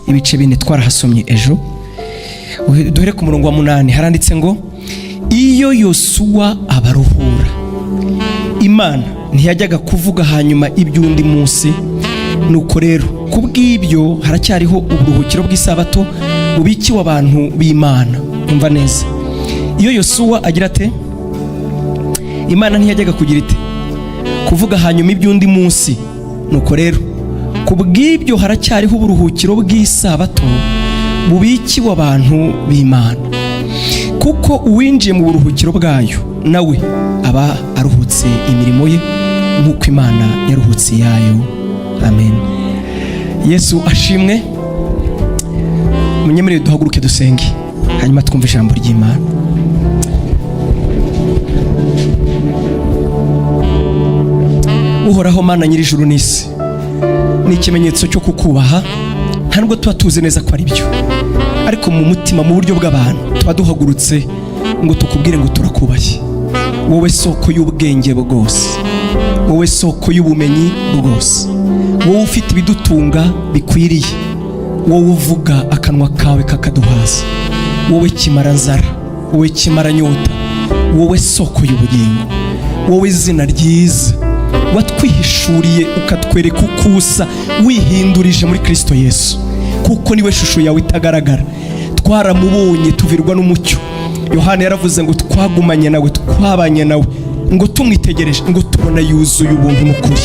ibice bine twarahasomye ejo. Duhere ku murongo wa 8 haranditse ngo iyo Yosuwa abaruhura, Imana ntiyajyaga kuvuga hanyuma iby'undi munsi. Nuko rero kubw'ibyo haracyariho uburuhukiro bw'isabato bubikiwe abantu b'Imana. Umva neza, iyo Yosuwa agira ate? Imana ntiyajyaga kugira ite? Kuvuga hanyuma iby'undi munsi. Nuko rero kubw'ibyo haracyariho uburuhukiro bw'isabato bubikiwe abantu b'Imana, kuko uwinjiye mu buruhukiro bwayo nawe aba aruhutse imirimo ye nk'uko Imana yaruhutse iyayo. Amen. Yesu ashimwe. Munyemerere duhaguruke dusenge, hanyuma twumve ijambo ry'Imana. Uhoraho Mana nyir'ijuru n'isi, ni ikimenyetso cyo kukubaha, nta nubwo tuba tuzi neza ko ari byo, ariko mu mutima, mu buryo bw'abantu, tuba duhagurutse ngo tukubwire ngo turakubaye. Wowe soko y'ubwenge bwose, wowe soko y'ubumenyi bwose, wowe ufite ibidutunga bikwiriye, wowe uvuga akanwa kawe kakaduhaza, wowe kimara nzara, wowe kimara nyota, wowe soko y'ubugingo, wowe izina ryiza watwihishuriye ukatwereka uko usa wihindurije muri Kristo Yesu, kuko niwe shusho yawe itagaragara. Twaramubonye tuvirwa n'umucyo. Yohana yaravuze ngo twagumanye nawe, twabanye nawe, ngo tumwitegereje, ngo tubona yuzuye ubuntu n'ukuri.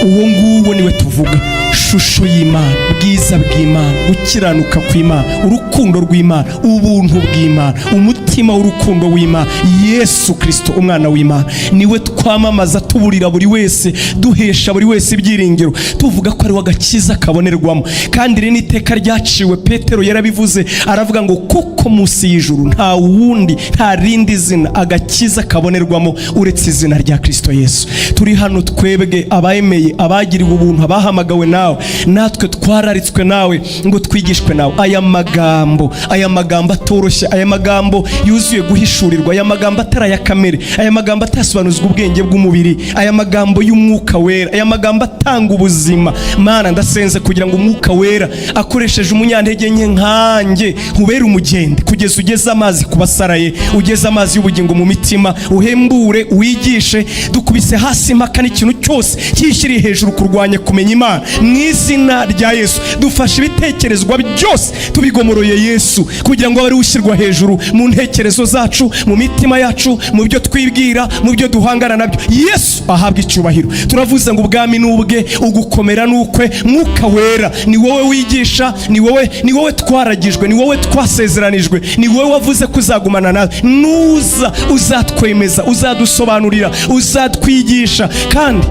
Uwo nguwo niwe tuvuga, shusho y'Imana, bwiza bw'Imana, gukiranuka kw'Imana, urukundo rw'Imana, ubuntu bw'Imana, umutima w'urukundo w'Imana, Yesu Kristo umwana w'Imana. Niwe twamamaza tuburira buri wese, duhesha buri wese ibyiringiro, tuvuga ko ari w'agakiza kabonerwamo. Kandi rero n'iteka ryaciwe, Petero yarabivuze, aravuga ngo kuko munsi y'ijuru nta wundi, nta rindi zina agakiza kabonerwamo uretse izina rya Kristo Yesu. Turi hano twebwe abayemeye, abagiriwe ubuntu, abahamagawe nawe, natwe twararitswe nawe ngo twigishwe nawe. Aya magambo atoroshye, aya magambo yuzuye guhishurirwa, aya magambo atari ya kamere, aya magambo atasobanuzwa ubwenge bw'umubiri, aya magambo y'umwuka wera, aya magambo atanga ubuzima. Mana ndasenze kugira ngo umwuka wera akoresheje umunyantege nke nkanjye nkubere umugende, kugeza ugeze amazi kubasaraye, ugeze amazi y'ubugingo mu mitima, uhembure, wigishe. Dukubise hasi impaka n'ikintu cyose cyishyiriye hejuru kurwanya kumenya Imana, mu izina rya Yesu. Dufashe ibitekerezwa byose tubigomoroye Yesu, kugira ngo abe ari ushyirwa hejuru mu ntekerezo zacu, mu mitima yacu, mu byo twibwira, mu byo duhangana nabyo. Yesu ahabwa icyubahiro. Turavuze ngo ubwami n'ubwe, ugukomera n'ukwe. Mwuka wera ni wowe wigisha, ni wowe twaragijwe, ni wowe twasezeranijwe, ni wowe wavuze ko uzagumana nawe. Nuza uzatwemeza, uzadusobanurira, uzatwigisha, kandi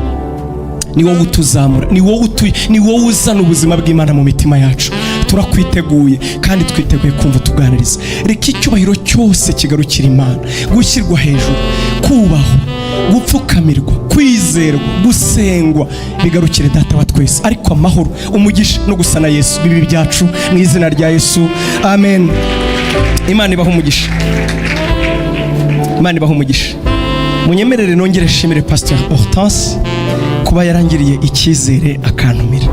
ni wowe utuzamura, ni wowe uzana ubuzima bw'Imana mu mitima yacu. Turakwiteguye kandi twiteguye kumva tuganiriza. Reka icyubahiro cyose kigarukira Imana, gushyirwa hejuru, kubahwa, gupfukamirwa, kwizerwa, gusengwa, bigarukire Data wa twese. Ariko amahoro, umugisha no gusana Yesu bibi byacu mu izina rya Yesu. Amen. Imana ibaho umugisha, Imana ibaho umugisha. Munyemerere nongere shimire Pastor Hortense kuba yarangiriye icyizere akantumira.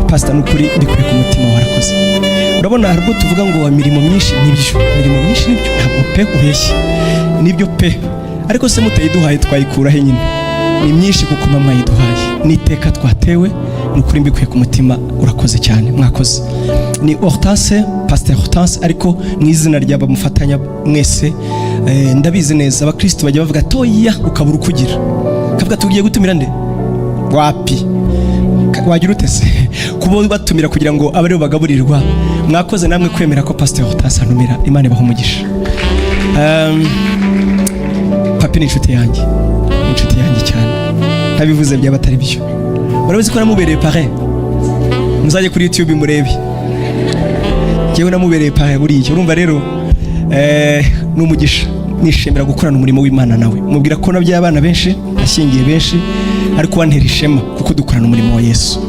Pastor nukuri ndikuye ku mutima, warakoze. Urabona harwo tuvuga ngo imirimo myinshi nibyo, imirimo myinshi nibyo, ntabwo pe ubeshye, nibyo pe, ariko se mutayiduhaye twayikuraho nyine. Ni myinshi kuko mama yiduhaye, niteka twatewe, nukuri mbikuye ku mutima. Urakoze cyane, mwakoze. Ni Hortense, Pastor Hortense, ariko mu izina ry'aba mufatanya mwese. Ndabizi neza abakristo bajya bavuga toya ukabura ukugira, kavuga tugiye gutumira nde, wapi wagira utese kubo batumira kugira ngo abari bagaburirwa. Mwakoze namwe kwemera ko Pastor Hortense antumira. Imana ibaho umugisha. Papi ni inshuti yanjye cyane, ntabivuze byaba atari byo. Murabizi ko namubereye parrain, muzajye kuri YouTube murebe, yewe namubereye parrain buriya. Urumva rero n'umugisha, nishimira gukorana umurimo w'Imana nawe. Mubwira ko nabyaye abana benshi, nashyingiye benshi, ariko wantera ishema kuko dukorana umurimo wa Yesu,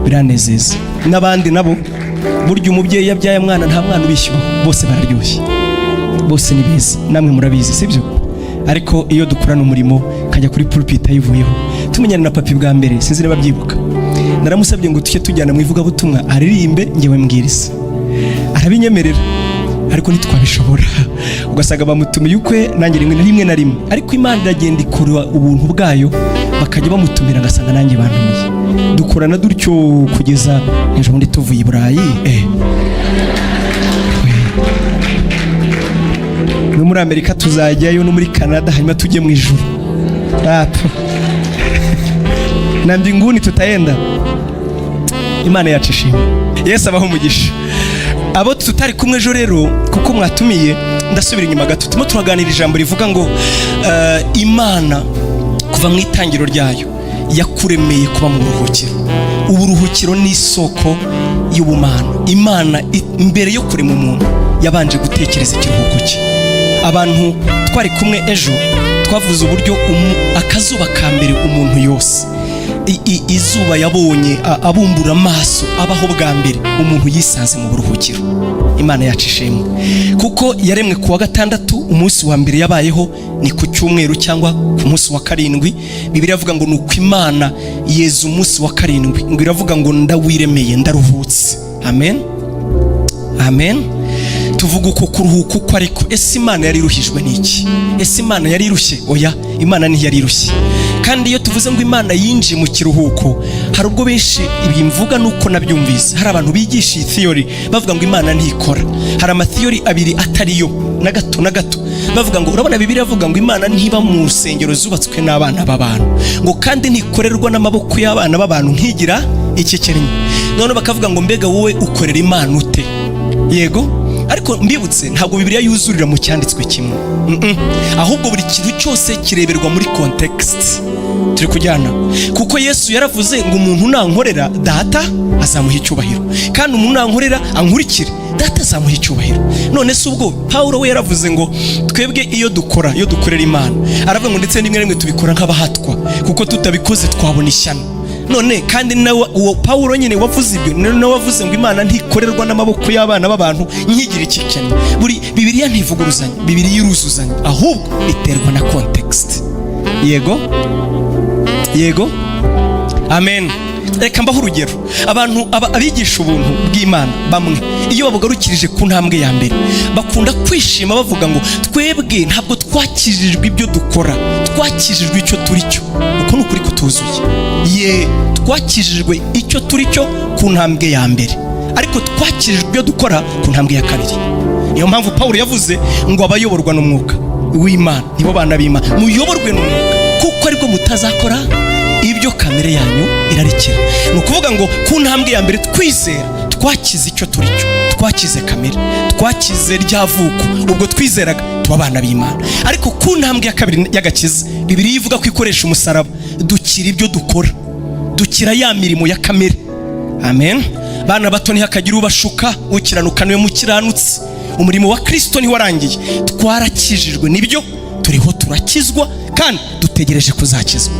biranezeza. N'abandi nabo burya umubyeyi yabyaye mwana nta mwana ubishyuha, bose bararyoshye, bose ni beza, namwe murabizi sibyo? Ariko iyo dukorana umurimo kajya kuri pulpit ayivuyeho, tumenyana na papi bwa mbere, sinzi niba byibuka, naramusabye ngo tujye tujyana mu ivugabutumwa aririmbe ngewe mbwiriza, arabinyemerera, ariko ntitwabishobora. Ugasanga bamutumiye ukwe nanjye rimwe na rimwe, ariko Imana iragenda ikora ubuntu bwayo, bakajya bamutumira agasanga nanjye bantumiye, dukorana dutyo kugeza ejo bundi tuvuye i Burayi. No muri Amerika tuzajyayo, no muri Canada, hanyuma tujye mu ijuru. Na mbinguni tutaenda. Imana yacu ishimwe. Yesu abaho umugisha. Abo tutari kumwe ejo rero, kuko mwatumiye, ndasubira inyuma gato. Turimo turaganira ijambo rivuga ngo Imana kuva mu itangiro ryayo yakuremeye kuba mu buruhukiro. Uburuhukiro ni isoko y'ubumana. Imana imbere yo kurema umuntu yabanje gutekereza ikiruhuko cye. Abantu twari kumwe ejo twavuze uburyo akazuba ka mbere umuntu yose, izuba yabonye abumbura amaso, abaho bwa mbere umuntu yisanze mu buruhukiro. Imana yacu ishimwe, kuko yaremwe kuwa gatandatu, umunsi wa mbere yabayeho ni ku cyumweru cyangwa ku munsi wa karindwi. Bibiliya avuga ngo nuko Imana yeza umunsi wa karindwi, ngo iravuga ngo ndawiremeye, ndaruhutse. Amen, amen. Tuvuga uko kuruhuka uko, ariko ese Imana yari iruhijwe n'iki? Ese Imana yari irushye? Oya, Imana ntiyari irushye. Kandi iyo tuvuze ngo Imana yinjiye mu kiruhuko, hari ubwo benshi ibimvuga nuko nabyumvise, hari abantu bigisha iyi theory bavuga ngo Imana ntikora. Hari amatheory abiri atariyo na gato na gato, bavuga ngo urabona Bibiliya avuga ngo Imana ntiba mu rusengero zubatswe n'abana b'abantu, ngo kandi ntikorerwa n'amaboko y'abana b'abantu nkigira icyekeranye. None bakavuga ngo mbega wowe ukorera Imana ute? Yego, ariko mbibutse ntabwo Bibiliya yuzurira mu cyanditswe kimwe. Ahubwo buri kintu cyose kireberwa muri context. Turi kujyana, kuko Yesu yaravuze ngo umuntu nankorera Data azamuha icyubahiro, kandi umuntu nankorera ankurikire Data azamuha icyubahiro. None se ubwo Pawulo we yaravuze ngo twebwe iyo dukorera Imana, aravuga ngo ndetse n'imwe rimwe tubikora nk'abahatwa, kuko tutabikoze twabona ishyano. None kandi uwo Pawulo nyine wavuze ibyo, nawe wavuze ngo Imana ntikorerwa n'amaboko y'abana b'abantu nkigira ikikene. Buri Bibiliya ntivuguruzanya, Bibiliya iruzuzanya, ahubwo iterwa na context. Yego, yego, amen. Reka mbaho urugero. Abantu abigisha ubuntu bw'Imana bamwe, iyo babugarukirije ku ntambwe ya mbere, bakunda kwishima bavuga ngo twebwe ntabwo twakijijwe ibyo dukora, twakijijwe icyo turi cyo. Uko nukuri kutuzuye. Twakijijwe icyo turi cyo ku ntambwe ya mbere, ariko twakijijwe ibyo dukora ku ntambwe ya kabiri. Niyo mpamvu Pawulo yavuze ngo abayoborwa n'umwuka w'Imana nibo bana b'Imana. Muyoborwe n'umwuka, kuko aribwo mutazakora ibyo kamere yanyu irarikira. Ni ukuvuga ngo ku ntambwe ya mbere twizera, twakize icyo turi cyo, twakize kamere, twakize ryavuko, ubwo twizeraga tuba abana b'Imana. Ariko ku ntambwe ya kabiri y'agakiza, Bibiliya ivuga ko ikoresha umusaraba, dukira ibyo dukora, dukira ya mirimo ya kamere. Amen. Bana bato ntihakagira ubashuka, ukiranuka niwe mukiranutsi. Umurimo wa Kristo ni warangiye, twarakijijwe, nibyo turiho turakizwa, kandi dutegereje kuzakizwa.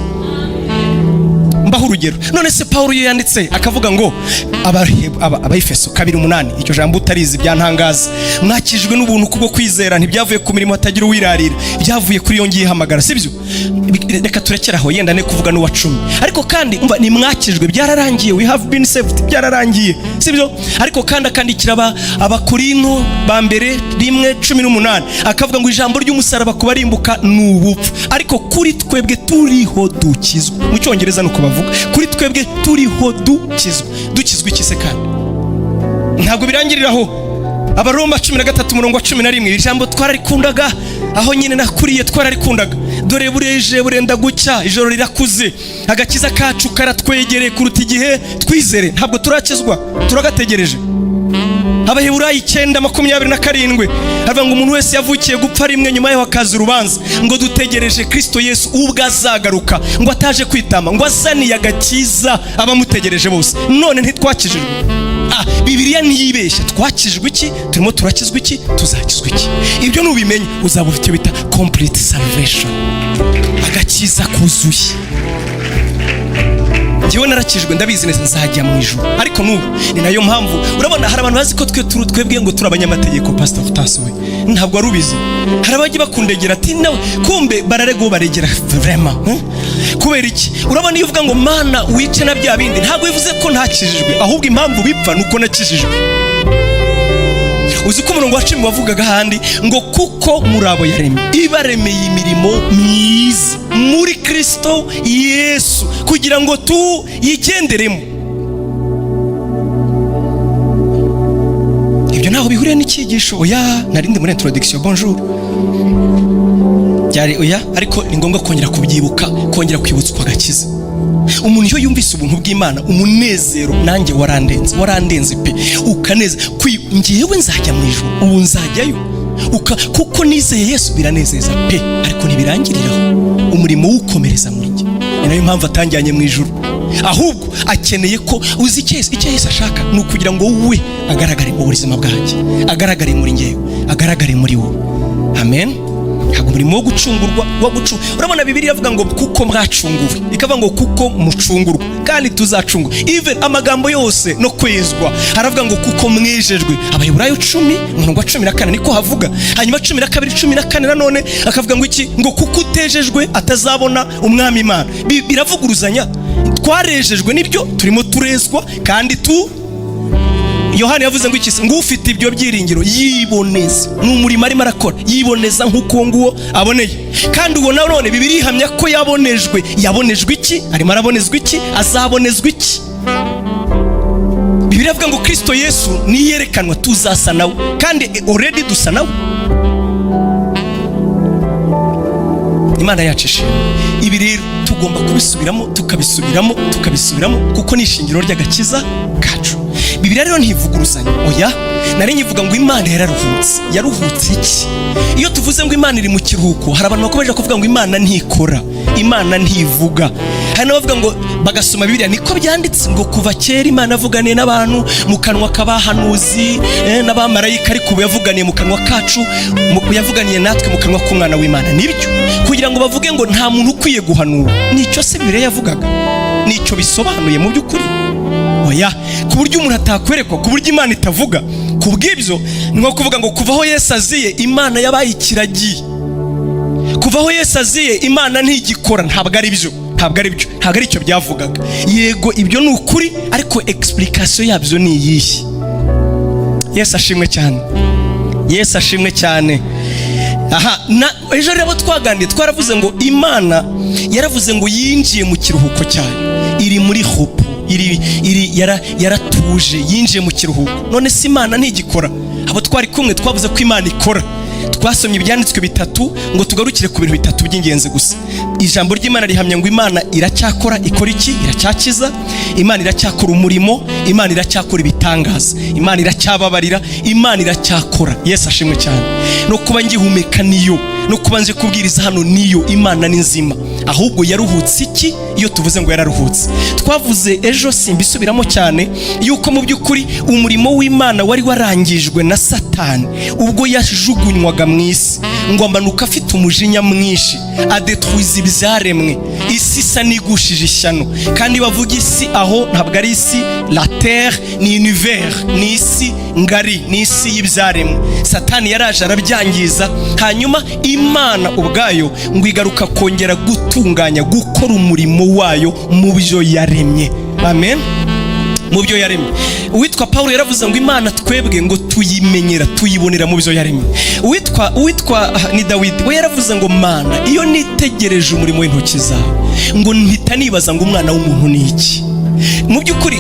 Mbaho urugero. None se Pawulo yanditse akavuga ngo Abaefeso 2:8, icyo jambo utarizi byantangaza, mwakijwe n'ubuntu kubwo kwizera, ntibyavuye ku mirimo hatagira uwirarira, byavuye kuri yo ngiye hamagara, sibyo? Reka turekeraho, yenda ne kuvuga n'uwa 10. Ariko kandi umva, ni mwakijwe, byararangiye, we have been saved, byararangiye, sibyo? Ariko kandi akandikira Abakorinto ba mbere 1:18, akavuga ngo ijambo ry'umusaraba kubarimbuka n'ubupfu, ariko kuri twebwe turiho dukizwa. Mu cyongereza nuko bavuga, kuri twebwe turiho dukizwa. Dukizwa iki se kandi? Ntabwo birangiriraho. Abaroma 13:11, iri jambo twararikundaga, aho nyine nakuriye twararikundaga. Dore bureje burenda gucya, ijoro rirakuze, agakiza kacu karatwegereye kuruta igihe twizere. Ntabwo turakizwa, turagategereje. Abaheburayo 9:27, avuga ngo umuntu wese yavukiye gupfa rimwe, nyuma yaho hakaza urubanza, ngo dutegereje Kristo Yesu ubwo azagaruka, ngo ataje kwitama, ngo azaniye agakiza abamutegereje bose. None ntitwakijijwe? Bibiliya ntiyibeshya. Twakijijwe iki? Turimo turakizwa iki? Tuzakizwa iki? Ibyo nubimenye uzaba ufite bita complete salvation, agakiza kuzuye. njyewe narakijwe ndabizi neza nzajya mu ijuru. Ariko n'ubu ni nayo mpamvu urabona hari abantu bazi ko twebwe ngo turi abanyamategeko. Pastor Futansi we ntabwo wari ubizi. Hari abajya bakundegera ati nawe kumbe bararego baregera vraiment kubera iki? Urabona iyo uvuga ngo mana wice na bya bindi ntabwo bivuze ko ntakijijwe, ahubwo impamvu bipfa nuko nakijijwe. Uzi ko umurongo wa 10 wavugaga handi ngo kuko muri abo yaremye ibaremeye imirimo myiza muri Kristo Yesu kugira ngo tuyigenderemo. Ibyo naho bihuriye n'icyigisho oya narindi muri introduction bonjour byari oya, ariko ni ngombwa kongera kubyibuka, kongera kwibutswa agakiza. Umuntu iyo yumvise ubuntu bw'Imana umunezero nanjye warandenze pe ukaneze ngiyewe nzajya mu ijuru, ubu nzajyayo kuko nizeye Yesu biranezeza pe, ariko ntibirangiriraho, umurimo w'ukomereza muri njye. Ni nayo mpamvu atanjyanye mu ijuru, ahubwo akeneye ko uzi icyo Yesu ashaka ni ukugira ngo we agaragare mu buzima bwanjye, agaragare muri njyewe, agaragare muri wowe. Amen. Ntabwo umurimo wo gucungurwa urabona Bibiliya ivuga ngo kuko mwacunguwe, ikavuga ngo kuko mucungurwa kandi tuzacungurwa. Even amagambo yose no kwezwa haravuga ngo kuko mwejejwe. Abayiburayo 10:14 niko havuga. Hanyuma 12:14 nanone akavuga ngo iki? Ngo kuko utejejwe atazabona umwami Imana. Biravuguruzanya. Twarejejwe nibyo turimo turezwa kandi Yohana yavuze ngo ikisi ngo ufite ibyo byiringiro yiboneza n'umurimo arimo arakora, yiboneza nk'uko nguwo aboneye. Kandi uwo none Bibiliya ihamya ko yabonejwe iki? Arimo arabonezwa iki? Azabonezwa iki? Bibiliya ivuga ngo Kristo Yesu niyerekanwa tuzasa nawe, kandi already dusa nawe. Imana yacishe ibi rero tugomba kubisubiramo tukabisubiramo kuko ni ishingiro ry'agakiza kacu. Bibiliya rero ntivuguruzanya oya, nari nyivuga ngo Imana yaruhutse iki? Iyo tuvuze ngo Imana iri mu kiruhuko hari abantu bakomeje kuvuga ngo Imana ntikora, Imana ntivuga. Hari n'abavuga ngo bagasoma Bibiliya niko byanditse ngo kuva kera Imana yavuganiye n'abantu mu kanwa k'abahanuzi n'abamarayika, ariko ubu yavuganiye mu kanwa kacu, yavuganiye natwe mu kanwa k'umwana w'Imana. Nibyo kugira ngo bavuge ngo nta muntu ukwiye guhanura, nicyo se Bibiliya yavugaga, nicyo bisobanuye mu by'ukuri oya, ku buryo umuntu atakwerekwa, ku buryo Imana itavuga. Ku bw'ibyo ni nko kuvuga ngo kuvaho Yesu aziye Imana yabaye ikiragiye, kuvaho Yesu aziye Imana ntigikora. Ntabwo ari byo, ntabwo ari icyo byavugaga. Yego ibyo ni ukuri, ariko explication yabyo ni iyihe? Yesu ashimwe cyane, Yesu ashimwe cyane. Ejo rero twaganiriye twaravuze ngo Imana yaravuze ngo yinjiye mu kiruhuko cyayo, iri muri hope, yaratuje, yinjiye mu kiruhuko. None si Imana ntigikora? Abo twari kumwe twavuze ko Imana ikora. Twasomye ibyanditswe 3 ngo tugarukire ku bintu 3 by'ingenzi gusa. Ijambo ry'Imana rihamya ngo Imana iracyakora, ikora iki? Iracyakiza, Imana iracyakora umurimo, Imana iracyakora ibitangaza, Imana iracyababarira, Imana iracyakora. Yesu ashimwe cyane. No kuba ngihumeka niyo, no kuba nje kubwiriza hano niyo. Imana ni nzima. Ahubwo yaruhutse iki? Iyo tuvuze ngo yararuhutse, twavuze ejo simbisubiramo cyane yuko mu by'ukuri umurimo w'Imana wari warangijwe na Satani ubwo yajugunywaga mu isi, ngo amanuka afite umujinya mwinshi adetwiza ibyaremwe. Isi isa nigushije ishyano, kandi bavuga isi aho ntabwo ari isi la terre ni univers, ni isi ngari, ni isi y'ibyaremwe. Satani yaraje arabyangiza, hanyuma Imana ubwayo ngo igaruka kongera gutunganya, gukora umurimo wayo mu byo yaremye. Amen. Mu byo yaremye. Uwitwa Paulo yaravuze ngo Imana twebwe ngo tuyimenyera, tuyibonera mu byo yaremye. Uwitwa ni Dawidi we yaravuze ngo Mana iyo nitegereje umurimo w'intoki zawe ngo mpita nibaza ngo umwana w'umuntu ni iki. Mu by'ukuri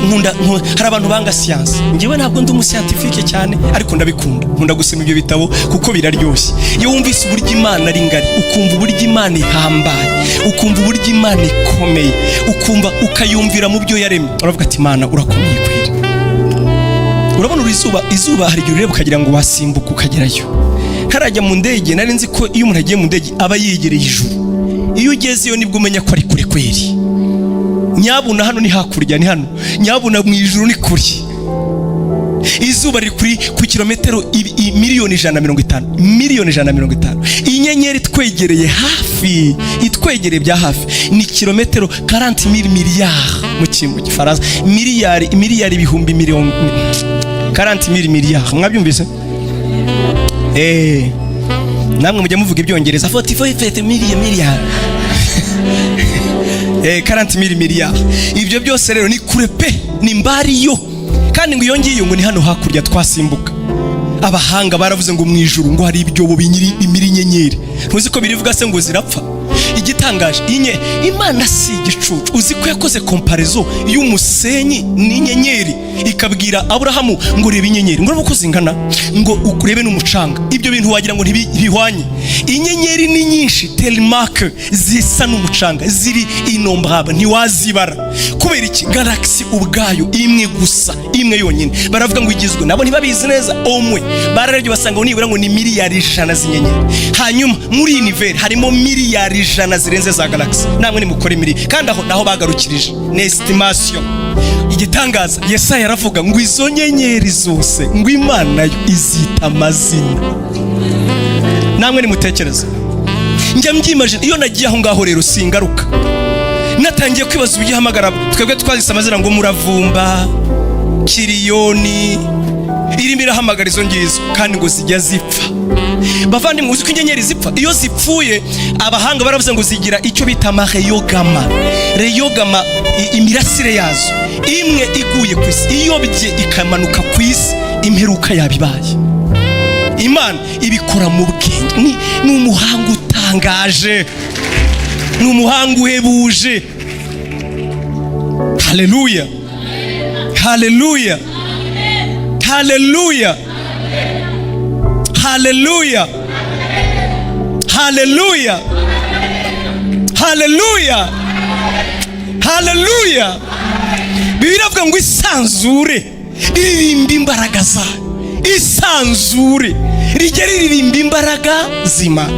hari abantu banga siyansi, njyewe ntabwo ndi umuscientifique cyane, ariko ndabikunda, nkunda gusoma ibyo bitabo kuko biraryoshye. Iyo wumvise uburyo Imana ari ngari, ukumva uburyo Imana ihambaye, ukumva uburyo Imana ikomeye, ukayumvira mu byo yaremye, uravuga ati Imana urakomeye kweli. Urabona izuba hari igihe ureba ukagira ngo wasimbuka ukagerayo. Ntarajya mu ndege nari nzi ko iyo umuntu agiye mu ndege aba yegereye ijuru, iyo ugezeyo nibwo umenya ko ari kure kweli. Nyabuna hano ni hakurya, ni hano, nyabuna mu ijuru ni kure. izuba riri ku kilometero miliyoni 150, miliyoni 150. Inyenyeri twegereye hafi, itwegereye bya hafi ni kilometero 40,000 miliyari mu Gifaransa, miliyari ibihumbi miliyoni 40,000 miliyari. Mwabyumvise? Namwe mujya muvuga ibyongereza 45 miliyari 40,000 miliyari. Ibyo byose rero ni kure pe, ni mbariyo, kandi ngo iyo ngiyo ngo ni hano hakurya twasimbuka. Abahanga baravuze ngo mu ijuru ngo hari ibyobo bimira inyenyeri. Ntuzi ko birivuga se ngo zirapfa? Igitangaje Imana si igicucu. Uzi ko yakoze comparaison y'umusenyi n'inyenyeri, ikabwira Aburahamu ngo reba inyenyeri, ngo uko zingana, ngo ukurebe n'umucanga. Ibyo bintu wagira ngo ntibihwanye. Inyenyeri ni nyinshi tellement zisa n'umucanga, ziri innombrable, ntiwazibara. Kubera iki? Galaxy ubwayo imwe gusa, imwe yonyine, baravuga ngo igizwe, nabo ntibabizi neza, omwe bararebye basanga ngo nibura ngo ni miliyari 100 z'inyenyeri. Hanyuma muri univers harimo miliyari 100 zirenze za galaxy. Namwe ni mukore miri, kandi aho naho bagarukirije ni estimation. Igitangaza, Yesaya yaravuga ngo izo nyenyeri zose ngo Imana yo izita amazina. Namwe ni mutekereza, njya mbyimagine iyo nagiye aho ngaho rero singaruka. Natangiye kwibaza ubihamagara, twebwe twazise amazina ngo Muravumba, Kiriyoni, irimo irahamagara izo ngizo, kandi ngo zijya zipfa. Bavandimwe, uzi ko inyenyeri zipfa? Iyo zipfuye abahanga baravuze ngo zigira icyo bita reyogama. Reyogama, imirasire yazo imwe iguye ku isi, iyo bye ikamanuka ku isi, imperuka yabibaye. Imana ibikora mu bwenge, ni umuhanga utangaje, ni umuhanga uhebuje. Haleluya, haleluya, haleluya, haleluya, haleluya, haleluya, haleluya. Bibiliya ivuga ngo isanzure riririmba imbaraga zayo, isanzure rijya riririmba imbaraga zima.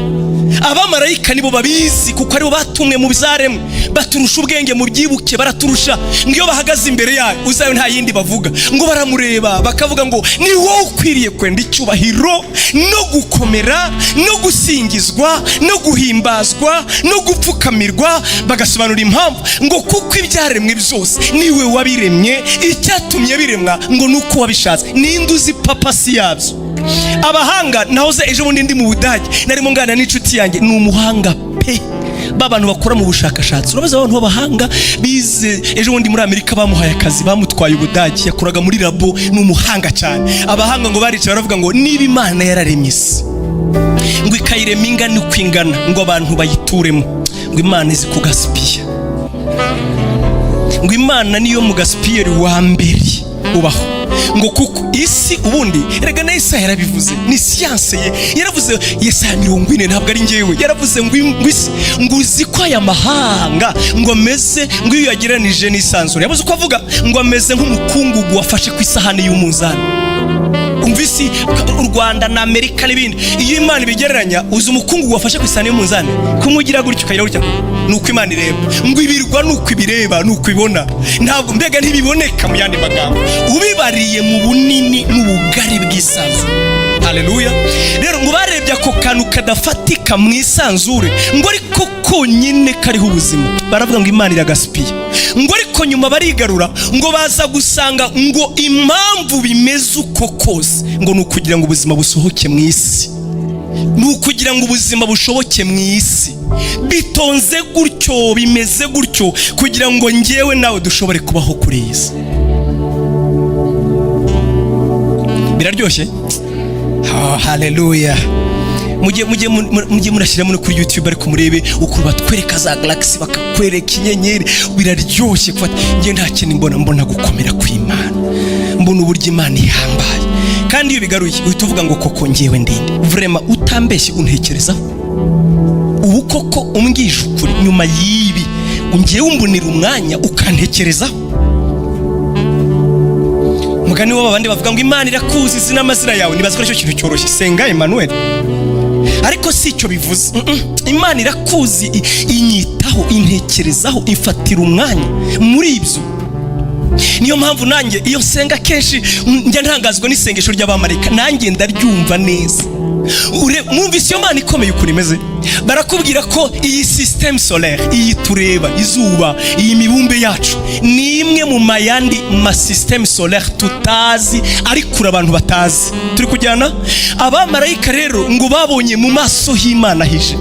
Abamarayika nibo babizi, kuko aribo batumwe mu bizaremwe, baturusha ubwenge mu byibuke, baraturusha. Ngiyo bahagaze imbere yayo uzayo nta yindi bavuga, ngo baramureba bakavuga ngo ni wowe ukwiriye kwenda icyubahiro no gukomera no gusingizwa no guhimbazwa no gupfukamirwa. Bagasobanura impamvu ngo kuko ibyaremwe byose niwe wabiremye, icyatumye biremwa ngo nuko wabishatse. Ninde uzi papasi yabyo? Abahanga, nahoze ejo bundi ndi mu Budage, narimo ngana n'inshuti yanjye, ni umuhanga pe, babantu bakora mu bushakashatsi. Urabaza abantu b'abahanga bize, ejo bundi muri Amerika bamuhaye akazi, bamutwaye Ubudage, yakoraga muri labo, ni umuhanga cyane. Abahanga ngo baricaye baravuga ngo niba Imana yararemye isi ngo ikayirema ingana uko ingana, ngo abantu bayituremo, ngo Imana izi kugasipiya, ngo Imana niyo mu gasipiyeri wa mbere ubaho. Ngo kuko isi ubundi erega na Yesaya yarabivuze, ni siyanse ye yaravuze. Yesaya 40, ntabwo ari njyewe, yaravuze ngo isi ngo uzi ko aya mahanga ngo ameze ngo iyo yageranije n'isanzure, yavuze uko avuga ngo ameze nk'umukungugu wafashe ku isahani y'umunzani. Umvisi u Rwanda na Amerika n'ibindi, iyo Imana ibigereranya, uzi umukungugu wafashe ku isahani y'umunzani kumugira gutyo ukayira gutya, nuko Imana ireba. Ngo ibirwa nuko ibireba, nuko ibona, ntabwo mbega ntibiboneka. Mu yandi magambo, ubibariye mu bunini n'ubugari bw'isanzure. Haleluya. Rero ngo barebye ako kantu kadafatika mu isanzure, ngo ariko konyine kariho ubuzima, baravuga ngo Imana iragasipiye. Ngo ariko nyuma barigarura, ngo baza gusanga ngo impamvu bimeze uko kose ngo ni ukugira ngo ubuzima busohoke mu isi, ni ukugira ngo ubuzima bushoboke mu isi. Bitonze gutyo, bimeze gutyo, kugira ngo njyewe nawe dushobore kubaho kuri iyi si. Biraryoshye? Haleluya. Mujye murashyira muri kuri YouTube ariko murebe uko batwereka za galaxy, bakakwereka inyenyeri, biraryoshye. Ngiye nta kintu mbona gukomera kw'Imana, mbona uburyo Imana ihambaye. Kandi iyo bigaruye uhita uvuga ngo koko ngiyewe ndinde, vraiment utambeshye untekerezaho. Ubu koko umbwije ukuri, nyuma y'ibi ngiyewe umbonera umwanya ukantekerezaho. Mugani w'abandi bavuga ngo Imana irakuzi, izi n'amazina yawe. Nibaza ko aricyo kintu cyoroshye, senga Emmanuel. Ariko si icyo bivuze. Imana irakuzi, inyitaho, intekerezaho, ifatira umwanya muri ibyo. Niyo mpamvu nanjye iyo nsenga kenshi njya ntangazwa n'isengesho ry'abamarayika, nanjye ndaryumva neza. Mwumvise iyo Mana ikomeye ukuntu imeze? Barakubwira ko iyi système solaire, iyi tureba, izuba, iyi mibumbe yacu, ni imwe mu mayandi ma système solaire tutazi, ariko abantu batazi. Turi kujyana? Abamarayika rero ngo babonye mu maso h'Imana hije,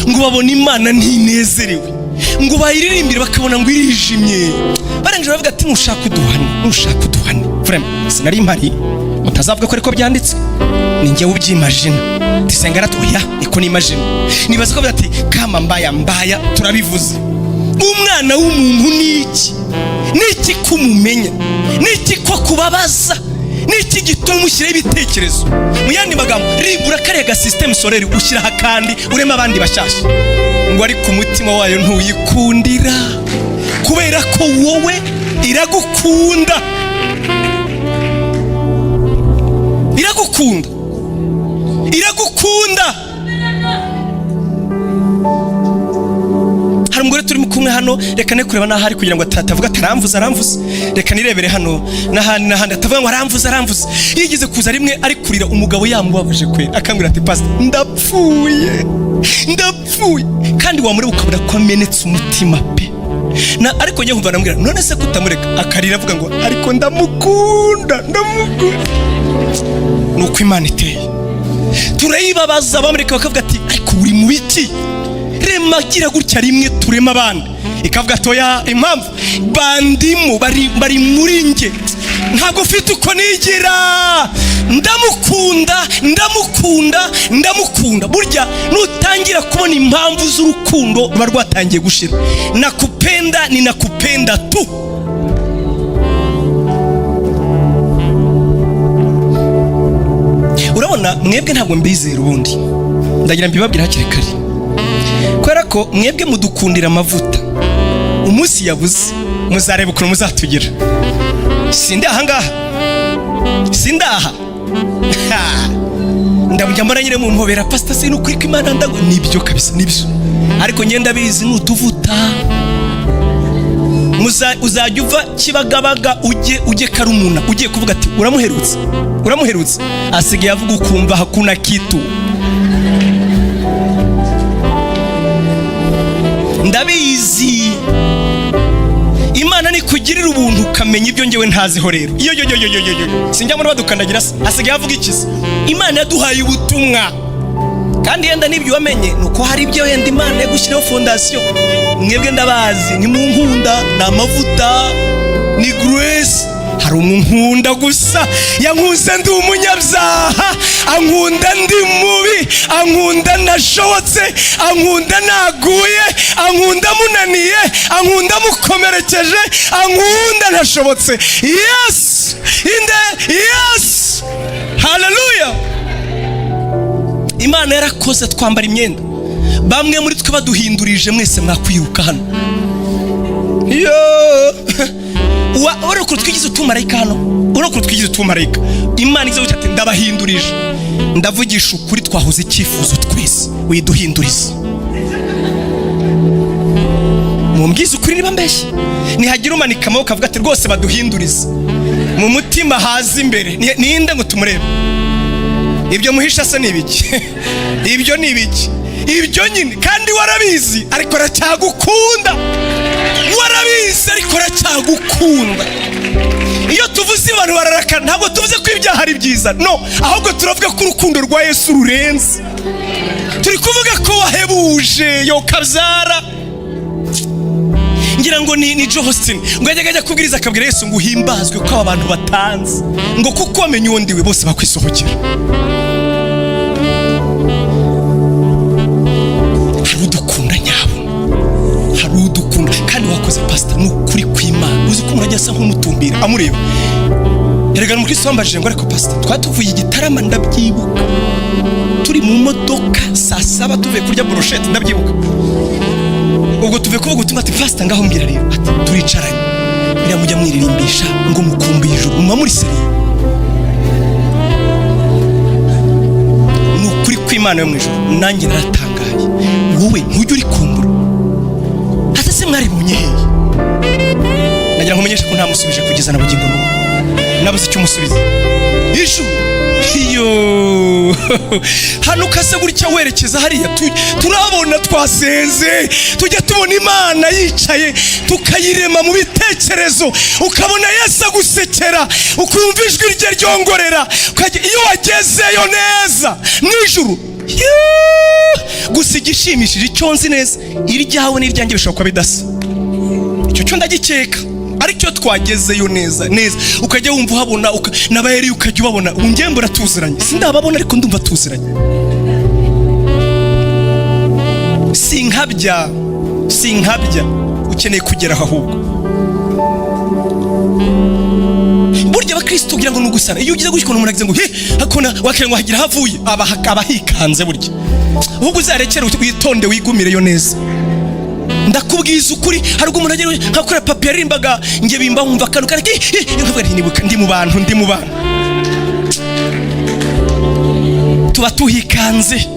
ngo babona Imana ntinezerewe, ngo bayiririmbire bakabona ngo irijimye. Barangije bavuga ati nushaka uduhane. Vraiment sinari impari, mutazavuga ko ariko byanditse, ni njye ubyimagine. Tisengera tuya iko ni imagine. Nibaza ko ati kama mbaya turabivuze. Umwana w'umuntu niki kumumenya, niki ko kubabaza, niki gituma mushyira ibitekerezo. Mu yandi magambo, ribura kare ga system solaire ushyira hakandi urema abandi bashasha. Ngo ari ku mutima wayo ntuyikundira, kubera ko wowe iragukunda. Hari umugore turi kumwe hano, reka ne kureba n'ahari kugira ngo atavuga ataramvuza. Reka nirebere hano n'ahandi atavuga ngo aramvuza. Yigeze kuza rimwe ari kurira, umugabo yamubabaje kwe, akambwira ati pastor ndapfuye. Kandi wamureba ukabura ko amenetse umutima pe. Ariko njye nkumva namubwira none se kutamureka, akarira avuga ngo ariko ndamukunda. Nuko Imana iteye. Turayibabaza abamarayika bakavuga ati ariko uri mu biti, rema gira gutya rimwe turema abandi. Ikavuga toya impamvu bandimo bari muri nge, ntabwo ufite uko nigira. Ndamukunda. Burya nutangira kubona impamvu z'urukundo ruba rwatangiye gushira. Nakupenda ni nakupenda tu. Urabona mwebwe ntabwo mbizera ubundi, ndagira mbibabwira hakiri kare, kubera ko mwebwe mudukundira amavuta. Umunsi yabuze muzareba ukuntu muzatugira. Sindaha ndabujya mbona nyine mu mpobera pastor se n'ukuri ko Imana ndago nibyo kabisa nibyo. Ariko ngenda bizi n'utuvuta. Uzajya uva Kibagabaga ujye Karumuna, ugiye kuvuga ati uramuherutse, asigaye avuga ukumva hakuna kitu. Ndabizi Imana ni kugirira ubuntu ukamenya ibyo ngewe ntaziho rero. Iyo sinjya muri badukandagira, asigaye avuga ikizi. Imana yaduhaye ubutumwa, kandi yenda nibyo wamenye nuko hari ibyo yenda Imana yagushyiraho fondation. Mwebwe ndabazi ni mu nkunda, na amavuta, ni grace. Hari umunkunda gusa, yankunze ndi umunyabyaha, ankunda ndi mubi, ankunda nashobotse, ankunda naguye, ankunda munaniye, ankunda mukomerekeje, ankunda nashobotse. Yes, yes, hallelujah. Imana yarakoze twambara imyenda. Bamwe muri twe baduhindurije, mwese mwakwiruka hano. Urako twigize utumarayika hano, Imana izo ati ndabahindurije. Ndavugisha ukuri, twahoze icyifuzo twese, widuhinduriza. Mumbwize ukuri niba mbeshye. Nihagira umanika amaboko avuga ati rwose baduhinduriza, mu mutima haza imbere, ninde ngo tumurebe. Ibyo muhisha se nibiki? Ibyo nibiki? Ibyo nyine kandi warabizi ariko aracyagukunda. Iyo tuvuze abantu bararakana, ntabwo tuvuze ko ibyaha ari byiza, no, ahubwo turavuga ko urukundo rwa Yesu rurenze. Turi kuvuga ko wahebuje yo kabyara. Ngira ngo ni Johnston ngo yajya kubwiriza akabwira Yesu ngo uhimbazwe ko abantu batanze, ngo kuko wamenye uwo ndiwe bose bakwisohokera. Harudukunda kandi wakoze pastor n'ukuri kw'Imana. Uzi ko umuntu asa nk'umutumbira amureba. Erega mu Kristo wambajije ngo ariko pastor twatuvuye Igitarama, ndabyibuka turi mu modoka saa 7 tuvuye kurya brochette, ndabyibuka. Ubwo tuvuye kuvuga utumva ati pastor ngaho mbwira rero, ati turicaranye biriya mujya mwiririmbisha ngo mukumbuye ijuru muma muri seri. N'ukuri kw'Imana yo mu ijuru nanjye naratangaye. Wowe ntujye uri kumbura, hata se mwari munyehe. nagira ngo umenyeshe ko ntamusubije kugeza na bugingo n'ubu, nabuze icyo umusubiza. Ijuru iyo hano ukase gutya werekeza hariya turabona twasenze, tujya tubona Imana yicaye tukayirema mu bitekerezo, ukabona Yesu agusekera, ukumva ijwi rye ryongorera. Iyo wagezeyo neza mu ijuru, gusa igishimishije icyo nzi neza, iryawe n'iryanjye bishobora kuba bidasa, icyo cyo ndagikeka. Ariko twagezeyo neza neza, ukajya wumva uhabona n'abayeri ukajya ubabona, ungembe tuziranye. Sindababona ariko ndumva tuziranye. Sinkabya ukeneye kugera ahubwo. Burya abakristo kugira ngo nugusana, iyo ugize gushyikona umuntu agize ngo hakona wakira ngo hagira havuye, abahikanze burya. Ahubwo uzarekere witonde wigumireyo neza. Ndakubwiza ukuri, hari umuntu agera nkakora papi yarimbaga nge bimba nkumva kantu karaki nibuka ndi mu bantu tuba tuhikanze.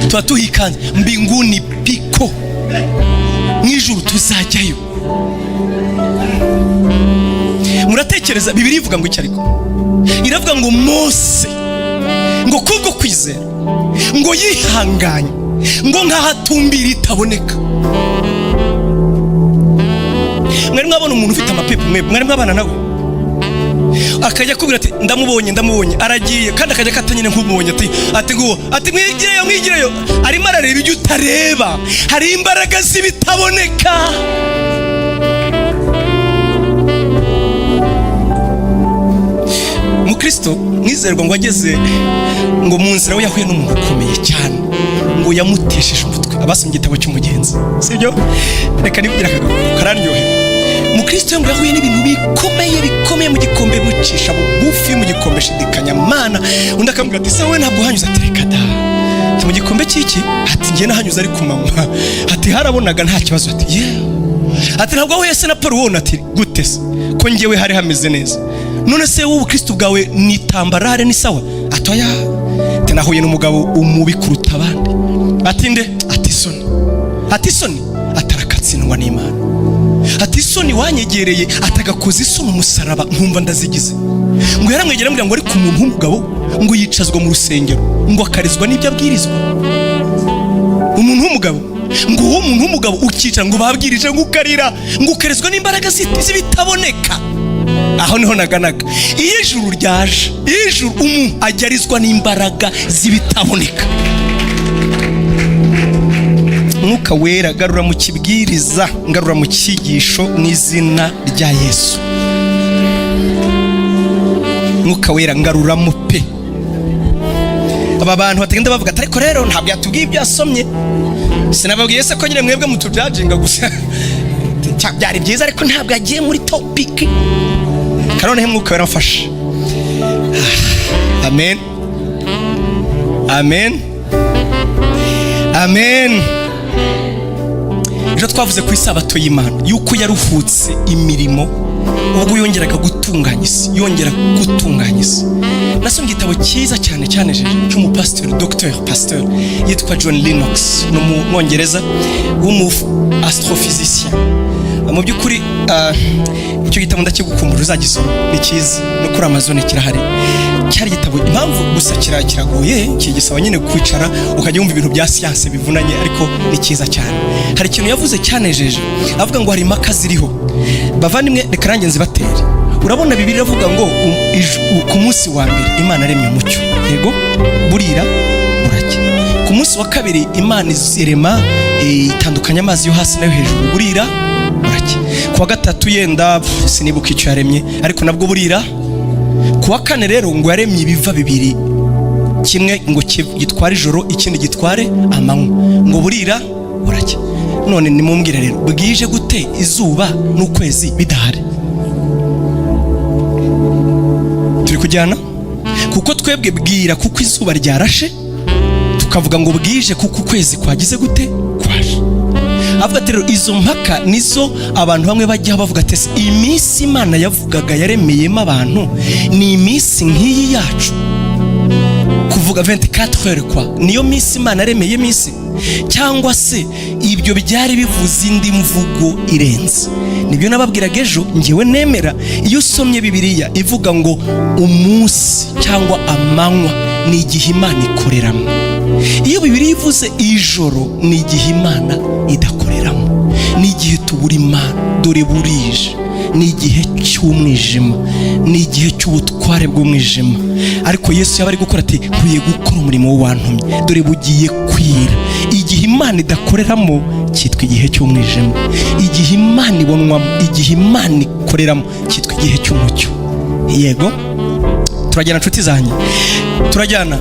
Tuba tuhikanze mbinguni piko, mwijuru tuzajyayo. Muratekereza Bibiliya ivuga ngo iki? Ariko iravuga ngo Mose ngo kubwo kwizera ngo yihanganye ngo nkahatumbira itaboneka. Mwari mwabona umuntu ufite amapepo, mwari mwabana nawe akajya kubwira ati ndamubonye aragiye, kandi akajya katanyine nk'umubonye ati mwigireyo arimo arareba ibyo utareba. Hari imbaraga z'ibitaboneka. Mukristo mwizerwa ngo ageze ngo mu nzira we yahuye n'umuntu ukomeye cyane, ngo yamutesheje umutwe. Abasomye igitabo cy'umugenzi, sibyo? Reka nibugira akagakuru kararyohera. Mukristo ngo yahuye n'ibintu bikomeye mu gikombe, mucisha bugufi mu gikombe shidikanya Mana. Undi akamubwira ati sawe ntabwo hanyuze. Ati reka da, mu gikombe cy'iki? Ati ngiye nahanyuze ari ku manywa. Ati harabonaga nta kibazo. Ati ati ntabwo aho Yesu na Paulo wona. Ati gute se ko ngewe hari hameze neza? None se wowe Kristo bwawe ni tambarare ni sawa? Atoya, tenahuye n'umugabo umubi kuruta abandi. Ati nde? Ati soni atarakatsindwa n'Imana. Ati soni wanyegereye atagakoza isoni umusaraba nkumva ndazigize. Ngo yaramwegera mbwira ngo ari ku muntu w'umugabo ngo yicazwa mu rusengero ngo akarizwa n'ibyo abwirizwa. Umuntu w'umugabo ngo uwo muntu w'umugabo ukicara ngo babwirije ngo ukarira ngo ukerezwa n'imbaraga zibitaboneka. Aho niho naganaga. Iyo ijuru ryaje, ijuru umuntu ajyarizwa n'imbaraga zibitaboneka. Mwuka wera garura mu kibwiriza, ngarura mu cyigisho n'izina rya Yesu. Mwuka wera ngaruramo pe. Aba bantu batagenda bavuga ati ariko rero ntabwo yatubwiye ibyo yasomye. Sinababwiye se ko nyine mwebwe mutujajinga gusa. Byari byiza ariko ntabwo yagiye muri topic. Karone mwuka wera afashe. Amen. Ejo twavuze ku isabato y'Imana yuko yaruhutse imirimo, ubwo yongeraga gutunganya isi, Nasomye igitabo cyiza cyane cy'umupasiteri, pasteur yitwa John Lennox, no mu Mwongereza, astrophysicien. Mu by'ukuri icyo gitabo ndakigukumbura, uzagisoma, ni cyiza, no kuri Amazon kirahari. Cyari gitabo impamvu gusa kiragoye, kigisaba nyine kwicara ukajya wumva ibintu bya siyanse bivunanye, ariko ni cyiza cyane. Hari ikintu yavuze cyanejeje, avuga ngo hari impaka ziriho. Bavandimwe reka nanjye nzibatere. Urabona Bibiliya iravuga ngo ku munsi wa mbere Imana aremye umucyo, yego burira buracya. Ku munsi wa kabiri Imana izirema itandukanya amazi yo hasi nayo hejuru, burira buracya. Ku wa gatatu yenda sinibuka icyo yaremye, ariko nabwo burira. Ku wa kane rero ngo yaremye ibiva bibiri, kimwe ngo gitware ijoro, ikindi gitware amanywa, ngo burira buracya. None nimumbwire rero, bwije gute izuba n'ukwezi bidahari? Turi kujyana? Kuko twebwe bwira kuko izuba ryarashe, tukavuga ngo bwije kuko ukwezi kwagize gute? Kwaje. Avuga ati rero izo mpaka nizo abantu bamwe bajya bavuga ati iminsi Imana yavugaga yaremeyemo abantu ni iminsi nk'iyi yacu. kuvuga 24 heures kwa niyo minsi Imana yaremeye minsi, cyangwa se ibyo byari bivuze indi mvugo irenze? Nibyo nababwiraga ejo, ngewe nemera iyo usomye Bibiliya ivuga ngo umunsi cyangwa amanywa ni igihe Imana ikoreramo. Iyo Bibiliya ivuze ijoro ni igihe Imana idakoreramo, ni igihe tubura Imana, dore burije, ni igihe cy'umwijima, ni igihe cy'ubutware bw'umwijima. Ariko Yesu yaba ari gukora ati nkwiye gukora umurimo w'uwantumye, dore bugiye kwira. Igihe Imana idakoreramo cyitwa igihe cy'umwijima, igihe Imana ibonwamo, igihe Imana ikoreramo cyitwa igihe cy'umucyo. Yego turajyana nshuti zanjye, turajyana.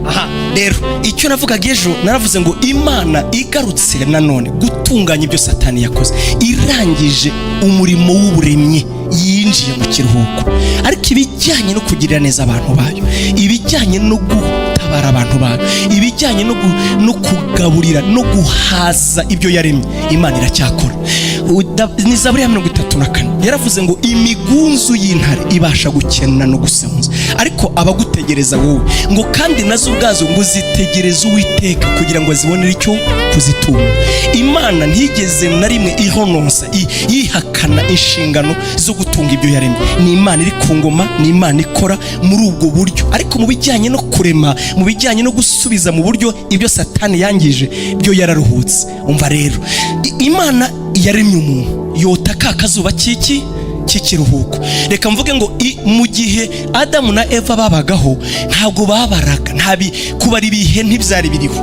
Aha rero icyo navugaga ejo, naravuze ngo Imana igarutse nanone gutunganya ibyo Satani yakoze, irangije umurimo w'uburemye, yinjiye mu kiruhuko. Ariko ibijyanye no kugirira neza abantu bayo, ibijyanye no gutabara abantu bayo, ibijyanye no kugaburira no guhaza ibyo yaremye, Imana iracyakora. Ni Zaburi ya 34 yaravuze ngo imigunzu y'intare ibasha gukena no gusenza, ariko abagutegereza wowe ngo kandi nazo ubwazo ngo zitegereze Uwiteka kugira ngo azibonere icyo kuzitunga. Imana ntigeze na rimwe ihononsa yihakana inshingano zo gutunga ibyo yaremye. Ni Imana iri ku ngoma, ni Imana ikora muri ubwo buryo. Ariko mu bijyanye no kurema, mu bijyanye no gusubiza mu buryo ibyo Satani yangije, byo yararuhutse. Umva rero, Imana yaremye umuntu yota ka kazuba cy'ikiruhuko. Reka mvuge ngo mu gihe Adamu na Eva babagaho ntabwo babaraga, kubara ibihe ntibyari biriho.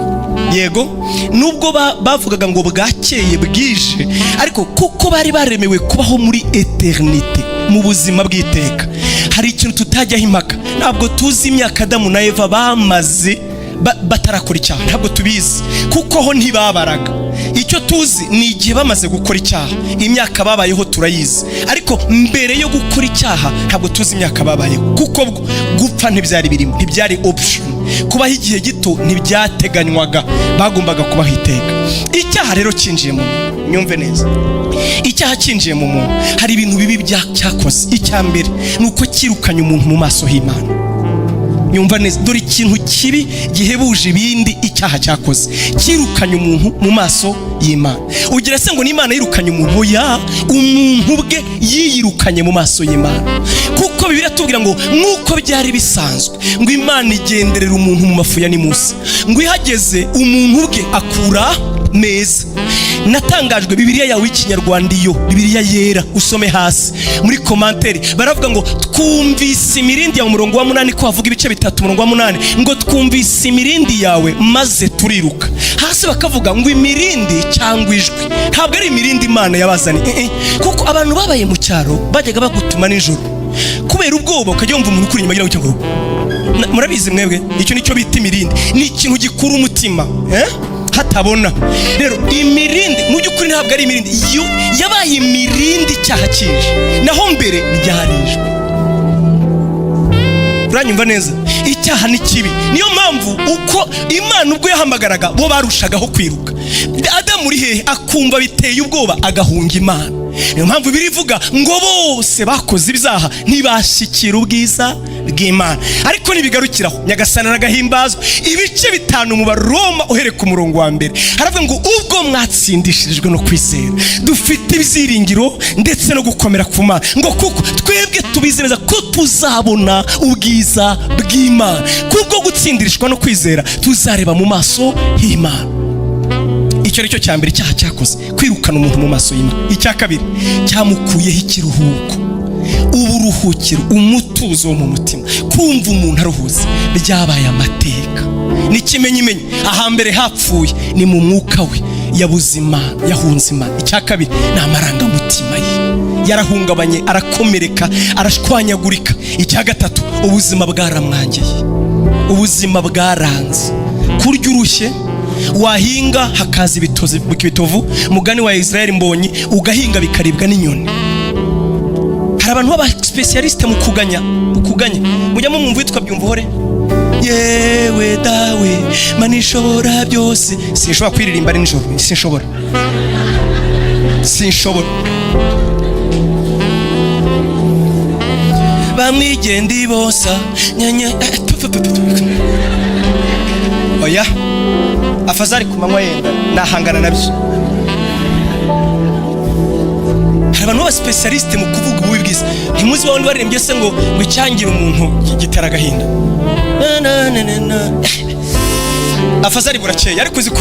Yego nubwo bavugaga ngo bwakeye bwije, ariko kuko bari baremewe kubaho muri eternite, mu buzima bw'iteka, hari ikintu tutajyaho impaka. Ntabwo tuzi imyaka Adamu na Eva bamaze batarakora icyaha, ntabwo tubizi kuko ho ntibabaraga. Icyo tuzi ni igihe bamaze gukora icyaha, imyaka babayeho turayizi. Ariko mbere yo gukora icyaha ntabwo tuzi imyaka babayeho, kuko gupfa ntibyari birimo, ntibyari option. Kubaho igihe gito ntibyateganywaga, bagombaga kubaho iteka. Icyaha rero cyinjiye mu muntu, nyumve neza, icyaha cyinjiye mu muntu, hari ibintu bibi cyakoze. Icya mbere ni uko kirukanye umuntu mu maso y'Imana. Nyumva neza, dore ikintu kibi gihebuje ibindi icyaha cyakoze, kirukanye umuntu mu maso y'Imana. Ugira se ngo ni Imana yirukanye umuntu? Ya, umuntu bwe yiyirukanye mu maso y'Imana. Kuko Bibiliya tubwira ngo nk'uko byari bisanzwe ngo Imana igenderera umuntu mu mafu ya Nimusi, ngo ihageze umuntu bwe akura meza. Natangajwe Bibiliya yawe y'ikinyarwanda, iyo Bibiliya yera, usome hasi muri commentaire baravuga ngo twumvise imirindi yawe, umurongo wa 8 ko havuga ibice bitatu, umurongo wa 8 ngo twumvise imirindi yawe maze turiruka. Hasi bakavuga ngo imirindi cyangwa ijwi, ntabwo ari imirindi Imana yabazani. Kuko abantu babaye mu cyaro bajyaga bagutuma nijoro kubera ubwoba, ukajya wumva umuntu kuri inyuma agira ngo murabizi mwebwe, icyo nicyo bita imirindi. Ni ikintu gikura umutima hatabona. Rero imirindi mu by'ukuri ntabwo ari imirindi, yabaye imirindi icyaha cyinshi, naho mbere ryarijwe. Uranyumva neza? Icyaha ni kibi, niyo mpamvu uko Imana ubwo yahamagaraga bo barushagaho kwiruka. Adamu uri hehe akumva biteye ubwoba agahunga Imana. Niyo mpamvu birivuga ngo bose bakoze ibyaha ntibashikira ubwiza bw'Imana. Ariko nibigarukiraho Nyagasani n'agahimbazwa. Ibice 5 mu Baroma uhere ku murongo wa mbere haravuga ngo ubwo mwatsindishirijwe no kwizera, dufite ibyiringiro ndetse no gukomera ku Mana, ngo kuko twebwe tubizeza ko tuzabona ubwiza bw'Imana. Kubwo gutsindirishwa no kwizera tuzareba mu maso y'Imana. Icyo ari cyo cya mbere icyaha cyakoze, kwirukana umuntu mu maso y'Imana. Icya kabiri cyamukuyeho ikiruhuko, uburuhukiro, umutuzo wo mu mutima, kumva umuntu aruhuze, byabaye amateka. N'ikimenyimenyi ahambere hapfuye ni mu mwuka we, yabuze Imana, yahunze Imana. Icya kabiri ni amarangamutima ye, yarahungabanye, arakomereka, arashwanyagurika. Icya gatatu ubuzima bwaramwangeye, ubuzima bwaranze. Kurya urushye, wahinga hakaza ibitovu, mugani wa Israeli mbonyi, ugahinga bikaribwa n'inyoni. Hari abantu baba specialiste mu kuganya, mujya mu mwumva witwa Byumvuhore, yewe dawe manishobora byose. Sinshobora kwiririmba ari nijoro, sinshobora. Bamwigendi bosa nyanya oya afazari ku manywa yenda nahangana nabyo. Hari abantu b'abasipesialisite mu kuvuga ububi bwiza. Ntimuzi bawundi baririmbye se ngo icyangira umuntu gitera agahinda. Afazari burakeye ariko uzi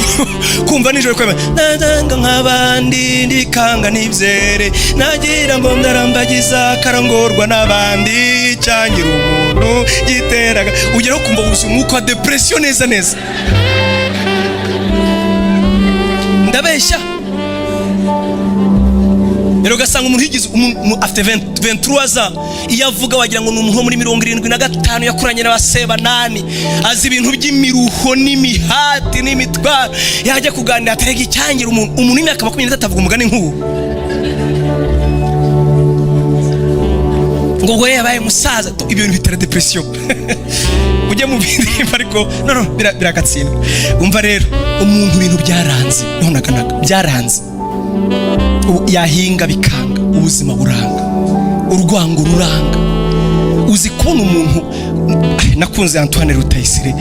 kumva nijoro kwema ndanga nk'abandi ndikanga n'ibyere nagira ngo ndarambagiza karangorwa n'abandi cyangira umuntu giteraga ugeraho kumva ubuze umwuka wa depression neza neza. Ndabeshya rero ugasanga umuntu higize afite 23 ans iyo avuga wagira ngo ni umuntu muri 75 yakuranye n'abaseba 8 azi ibintu by'imiruho n'imihati n'imitwaro yajya kuganira aterega icyangira umuntu w'imyaka 23 avuga umugani nk'uwo ngo yabaye musaza. Ibintu bitera depression ujye mu bindi ariko no biragatsindwa. Umva rero umuntu ibintu byaranze nonaganaga byaranze yahinga bikanga ubuzima buranga urwango ruranga. Uzi kubona umuntu nakunze Antoine Rutayisire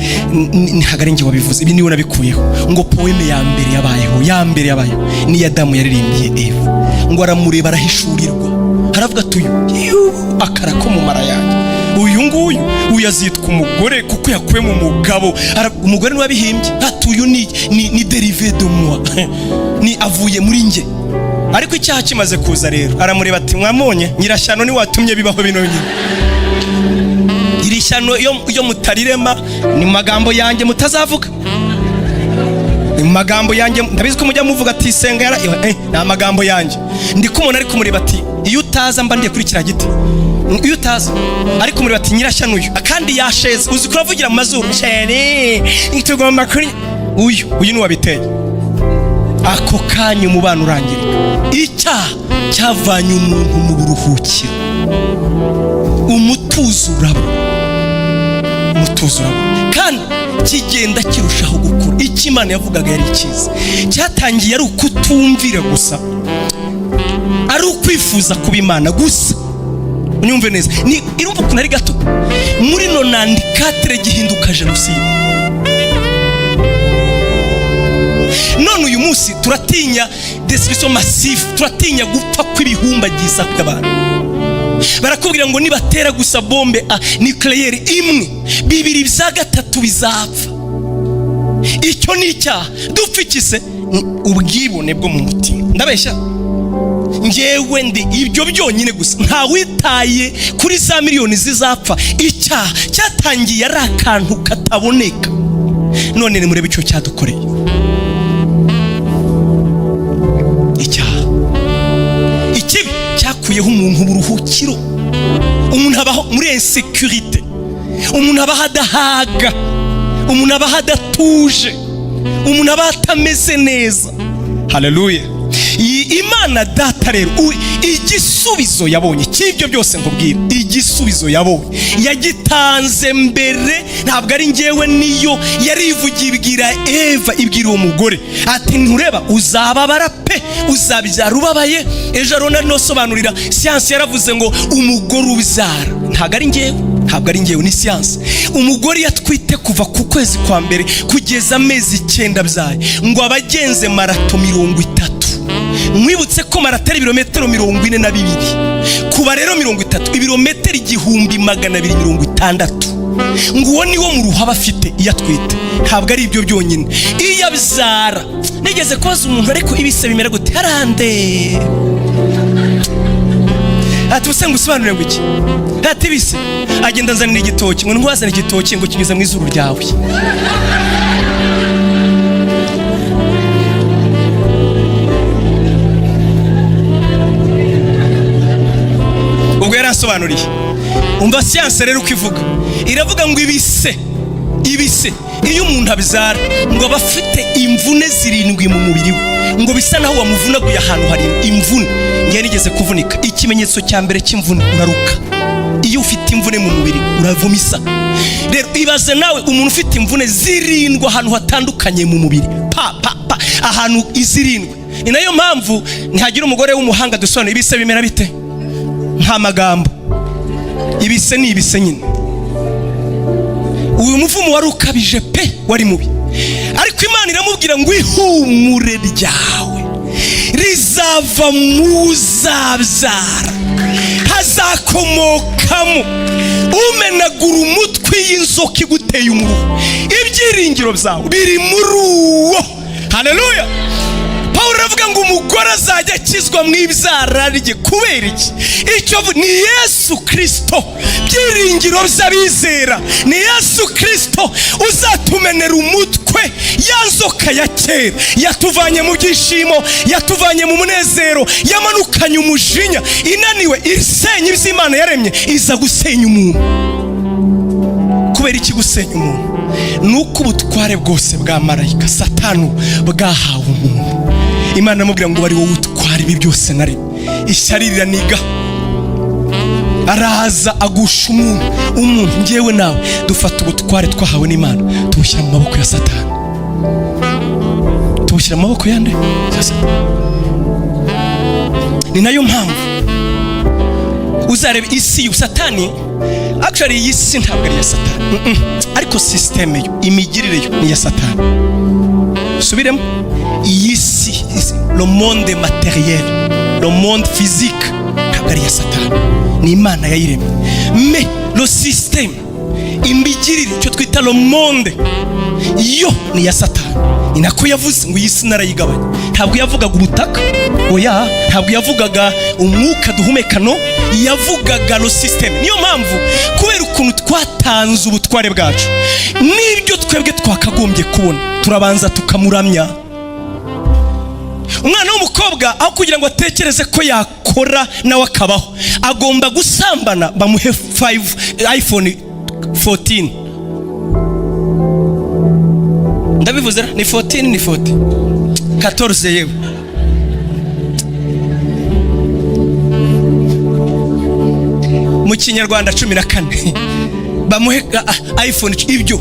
ntihagare nge wabivuze ibi niwe nabikuyeho ngo poeme ya mbere yabayeho ni Adamu yaririmbiye Eva ngo aramureba arahishurirwa haravuga tuyu akara ko mu mara yanjye uyu azitwa umugore kuko yakuye mu mugabo. Umugore niwe abihimbye hatuyu ni derivé de moi ni avuye muri nge. Ariko icyaha kimaze kuza rero aramureba ati mwamonye nyirashyano ni watumye bibaho bino nyine. Iri shyano yo mutarirema ni magambo yanjye mutazavuga. Ni magambo yanjye ndabizi ko mujya muvuga ati senga ni amagambo yanjye. Ndi kumona ari kumureba ati iyo utaza mba ndiye kuri kira giti. Iyo utaza ariko kumureba ati nyirashyano uyu akandi yasheze uzi kuravugira mu mazuru cyane nitugomba kuri uyu ni wabiteye. Ako kanya umubano urangirika. Icyaha cyavanye umuntu mu buruhukiro. Umutuzo urabura kandi kigenda kirushaho gukura. Icyo Imana yavugaga yari cyiza cyatangiye ari ukutumvira gusa, ari ukwifuza kuba Imana gusa. Unyumve neza ni irumva ukuntu ari gato muri 94 gihinduka jenoside. None uyu munsi turatinya destruction massive, turatinya gupfa kw'ibihumbagiza kw'abantu. Barakubwira ngo nibatera gusa bombe nucleaire imwe 2 bya 3 bizapfa. Icyo ni icyaha dupfikise ubwibone bwo mu mutima. Ndabeshya ngewe ndi ibyo byonyine gusa nta witaye kuri za miliyoni zizapfa. Icyaha cyatangiye ari akantu kataboneka. None ni murebe icyo cyadukoreye. Ikibi cyakuyeho umuntu buruhukiro. Umuntu abaho muri insécurité, umuntu abaho adahaga, umuntu abaho adatuje, umuntu abaho atameze neza. Haleluya. Imana data rero igisubizo yabonye cy'ibyo byose nkubwira, igisubizo yabonye yagitanze mbere. Ntabwo ari ngewe niyo yarivugiye ibwira Eva, ibwira uwo mugore ati ntureba uzababara pe uzabyara ubabaye. Ejo arona nosobanurira siyansi yaravuze ngo umugore ubyara ntabwo ari ngewe ni siyansi. Umugore yatwite kuva ku kwezi kwa mbere kugeza amezi 9 byaye ngo abagenze marato 30. Mwibutse ko maratari ibirometero 42 kuba rero 30 ibirometero 1260. Nguwo niwo mu ruhaba afite iyatwite. Ntabwo ari ibyo byonyine iyo abyara. Nigeze koza umuntu ariko ibise bimera gute harande ati use ngusobanurire ngo iki ati bise agenda nzanira igitoki ngo ntwazane igitoki ngo kinyuze mu izuru ryawe. Ubwo yarasobanuriye. Umva siyanse rero ukivuga iravuga ngo ibise iyo umuntu abyara ngo abafite imvune 7 mu mubiri we ngo bisa naho wamuvunaguye ahantu hari imvune. Ngiye nigeze kuvunika. Ikimenyetso cya mbere cy'imvune uraruka. Iyo ufite imvune mu mubiri uravumisa. Rero ibaze nawe umuntu ufite imvune 7 ahantu hatandukanye mu mubiri ahantu 7. Ni nayo mpamvu ntihagira umugore w'umuhanga dusobanura ibise bimera bite nta magambo. Ibise ni ibise nyine. Uyu muvumo wari ukabije pe wari mubi. ariko Imana iramubwira ngo ihumure ryawe rizava mu zabyara, hazakomokamo umenagura umutwe y'inzoka iguteye umuruho. Ibyiringiro byawe biri muri uwo. Haleluya. Pawulo aravuga ngo umugore azajya akizwa mu ibyara rye. Kubera iki? Icyo ni Yesu Kristo. Byiringiro by'abizera ni Yesu Kristo uzatumenera umutwe ya nzoka ya kera yatuvanye mu byishimo, yatuvanye mu munezero, yamanukanye umujinya, inaniwe isenya iby'Imana yaremye, iza gusenya umuntu. Kubera iki gusenya umuntu? Nuko ubutware bwose bwa marayika Satani bwahawe umuntu. Imana iramubwira ngo bari wowe utwara ibi byose nari. Ishyari riraniga, araza agusha umuntu. Ngewe nawe dufata ubutware twahawe n'Imana tubushyira mu maboko ya Satani. Tubushyira mu maboko yande? Ni nayo mpamvu uzareba isi Satani, actually iyi si ntabwo ari ya Satani, ariko system yo, imigirire yo ni ya Satani. Subiremo, iyi si, le monde matériel, le monde physique ntabwo ari ya Satani, ni Imana yayiremye. Mais le système, imigirire, cyo twita le monde, yo ni ya Satani. Inako yavuze ngo iyi si narayigabanya. Ntabwo yavugaga ubutaka, oya, ntabwo yavugaga umwuka duhumeka, no, yavugaga lo system. Niyo mpamvu kubera ukuntu twatanze ubutware bwacu n'ibyo twebwe twakagombye kubona, turabanza tukamuramya. Umwana w'umukobwa aho kugira ngo atekereze ko yakora nawe akabaho, agomba gusambana bamuhe iPhone 14. Ndabivuze ni 14 ni 14 yewe. Mu Kinyarwanda 14 bamuhe iPhone. Ibyo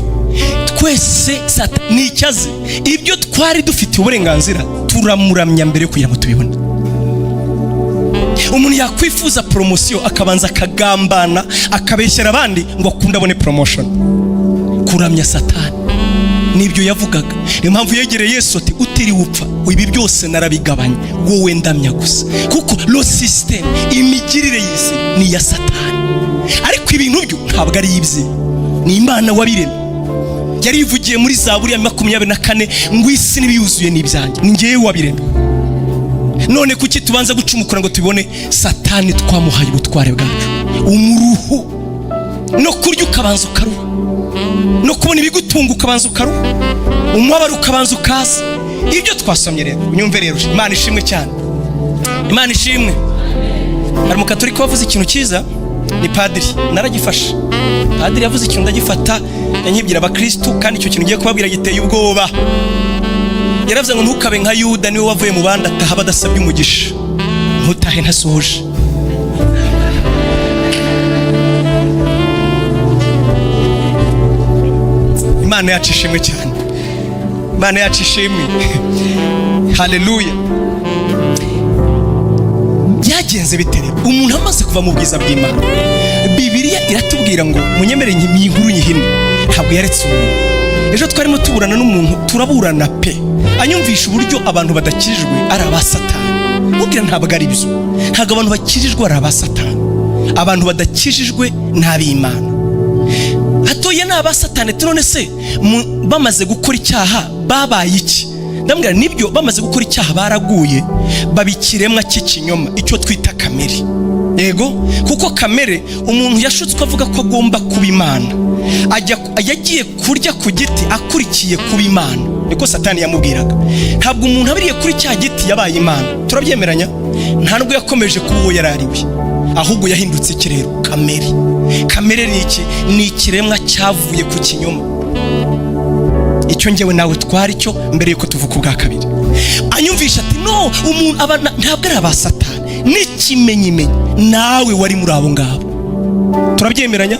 twese Satani icyaze, ibyo twari dufite uburenganzira turamuramya mbere kugira ngo tubibone. Umuntu yakwifuza promotion akabanza akagambana akabeshyera abandi ngo akunda abone promotion. Kuramya Satani nibyo yavugaga. Niyo mpamvu yegereye Yesu ati utiri upfa ibi byose narabigabanya, wowe ndamya gusa. Kuko lo system, imigirire y'isi ni ya Satani, ariko ibintu byo ntabwo ari ibye, ni Imana wabiremye. Yari ivugiye muri Zaburi ya 24 ngo isi nibiyuzuye n'ibyanjye, ni ngewe wabiremye. None kuki tubanza gucumukura ngo tubone Satani twamuhaye ubutware bwacu? Umuruhu no kurya ukabanza ukaruha, no kubona ibigutunga ukabanza ukaruha, umubabaro ukabanza ukaza. Ibyo twasomye rero, unyumve rero, Imana ishimwe cyane, Imana ishimwe. Hari umukatolika wavuze ikintu cyiza, ni padiri, naragifashe. Padiri yavuze ikintu ndagifata, yanyibwira abakristo, kandi icyo kintu ngiye kubabwira giteye ubwoba. Yaravuze ngo ntukabe nka Yuda, niwe wavuye mu bandi ataha badasabye umugisha, ntutahe ntasohoje. Imana yacu ishimwe cyane, Imana yacu ishimwe. Haleluya. Byagenze bitere umuntu amaze kuva mu bwiza bw'Imana. Bibiliya iratubwira ngo munyemere inkuru nyihine, ntabwo yaretse umuntu. Ejo twarimo tuburana n'umuntu, turaburana pe, anyumvisha uburyo abantu badakijijwe ari aba Satani. Mubwira ntabwo ari byo, ntabwo abantu bakijijwe ari aba Satani, abantu badakijijwe n'ab'Imana. Hatoye n'aba Satani. None se bamaze gukora icyaha babaye iki? Ndambwira nibyo, bamaze gukora icyaha baraguye, babikiremwa cy'ikinyoma, icyo twita kamere. Yego, kuko kamere umuntu yashutswe avuga ko agomba kuba Imana, yagiye kurya ku giti akurikiye kuba Imana. Niko Satani yamubwiraga. Ntabwo umuntu abiriye kuri cya giti yabaye Imana, turabyemeranya. Nta nubwo yakomeje kuba uwo yarariwe, ahubwo yahindutse ikirero, kamere. Kamere ni iki? Ni ikiremwa cyavuye ku kinyoma. Icyo ngewe nawe twari cyo mbere yuko tuvuka ubwa kabiri. Anyumvisha ati no, umuntu ntabwo ari aba Satani, n'ikimenyimenyi nawe wari muri abo ngabo. Turabyemeranya.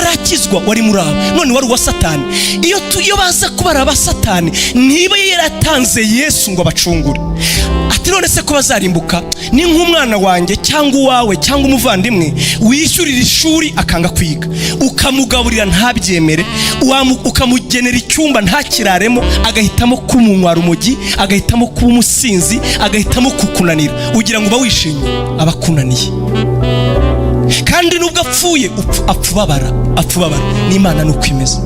utarakizwa wari muri abo, none wari uwa Satani. Iyo baza kuba ari aba Satani, niba yaratanze Yesu ngo abacungure, ati none se ko bazarimbuka? Ni nk'umwana wanjye cyangwa uwawe cyangwa umuvandimwe wishyurira ishuri akanga kwiga, ukamugaburira ntabyemere, ukamugenera icyumba ntakiraremo, agahitamo kumunywara umugi, agahitamo kuba umusinzi, agahitamo kukunanira, ugira ngo uba wishimye? Abakunaniye. Kandi nubwo apfuye apfubabara. N'Imana nuko imeze.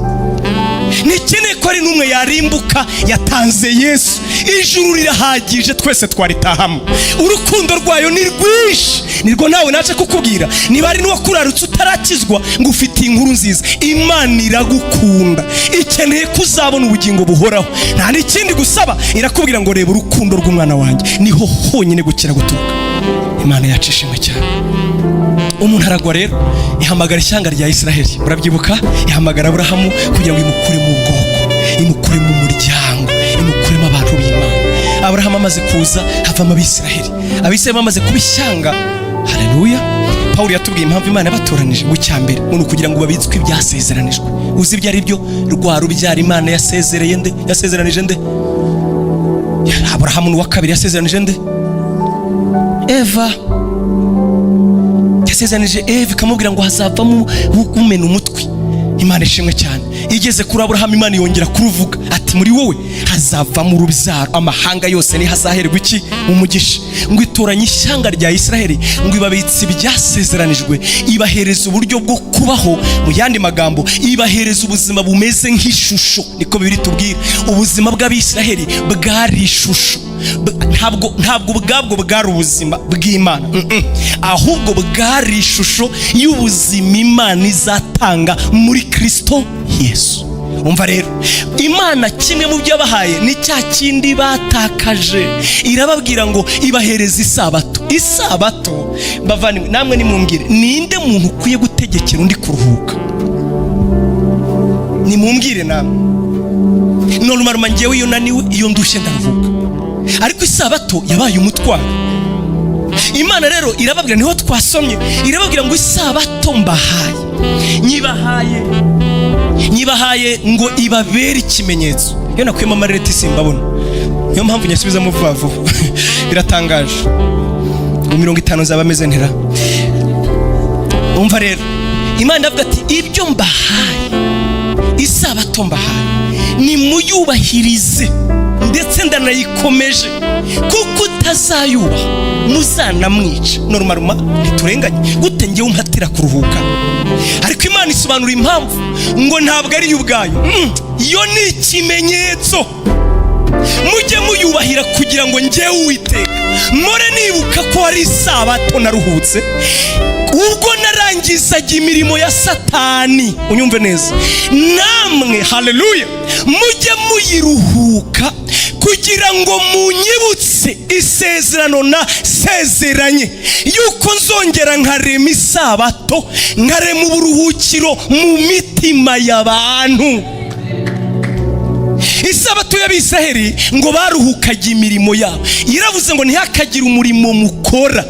Ntikeneye ko ari n'umwe yarimbuka, yatanze Yesu. Ijuru rirahagije, twese twaritahamo. Urukundo rwayo ni rwinshi, nirwo nawe naje kukubwira. Niba ari n'uwakurarutse utarakizwa ngo ufite inkuru nziza, Imana iragukunda, ikeneye kuzabona ubugingo buhoraho. Nta n'ikindi gusaba, irakubwira ngo reba urukundo rw'umwana wanjye, niho honyine gukira guturuka. Imana yacishimwe cyane. Umuntu aragwa rero, ihamagara ishyanga rya Isiraheli, murabyibuka? Ihamagara Aburahamu kugira ngo imukure mu bwoko, imukure mu muryango, imukure mu abantu b'Imana. Aburahamu amaze kuza, havamo Abisiraheli. Abisiraheli bamaze kuba ishyanga, haleluya. Pawulo yatubwiye impamvu Imana yabatoranije mu cyambere, umuntu kugira ngo babitswe ibyasezeranijwe. Uzi ibyo ari byo? Rwa rubyara Imana yasezeranije nde? Aburahamu n'uwa kabiri yasezeranije nde? Eva. Yasezeranije Eva, ikamubwira ngo hazavamo umena umutwe. Imana ishimwe cyane. Igeze kuri Aburahamu, Imana yongera kuruvuga ati muri wowe hazavamo urubyaro, amahanga yose ni hazaherwa iki? Umugisha. Ngo itoranye ishyanga rya Isiraheli, ngo ibabitse ibyasezeranijwe, ibahereza uburyo bwo kubaho. Mu yandi magambo, ibahereza ubuzima bumeze nk'ishusho. Niko Bibiri tubwira, ubuzima bw'Abisiraheli bwari ishusho. Ntabwo bwabwo bwari ubuzima bw'Imana, ahubwo bwari ishusho y'ubuzima Imana izatanga muri Kristo Yesu. Umva rero, Imana kimwe mu byo yabahaye ni cya kindi batakaje. Irababwira ngo ibahereza isabato. Isabato, bavandimwe, namwe nimumbwire, ninde muntu ukwiye gutegekera undi kuruhuka? Nimumbwire namwe. Normalement njyewe iyo naniwe, iyo ndushye ndaruhuka, ariko isabato yabaye umutwaro. Imana rero irababwira, niho twasomye, irababwira ngo isabato mbahaye, nyibahaye ngo ibabere ikimenyetso. Iyo nakuyemo amareti simbabona, niyo mpamvu nyasubizamo vuba vuba. Biratangaje. Mu 50 zaba ameze ntera. Umva rero, Imana iravuga ati ibyo mbahaye, isabato mbahaye, nimuyubahirize, ndetse ndanayikomeje, kuko utazayubaha muzanamwica. Normalement ntiturenganye, gute njyewe umpatira kuruhuka? Ariko Imana isobanura impamvu ngo ntabwo ari yo ubwayo, iyo ni ikimenyetso. Mujye muyubahira kugira ngo njyewe Uwiteka mpore nibuka ko ari isabato naruhutse, ubwo narangizaga imirimo ya Satani. Unyumve neza, namwe haleluya, mujye muyiruhuka kugira ngo munyibutse isezerano nasezeranye, yuko nzongera nkarema isabato, nkarema uburuhukiro mu mitima y'abantu. Isabato y'Abisiraheli ngo baruhukaga imirimo yabo. Iravuze ngo ntihakagira umurimo mukora.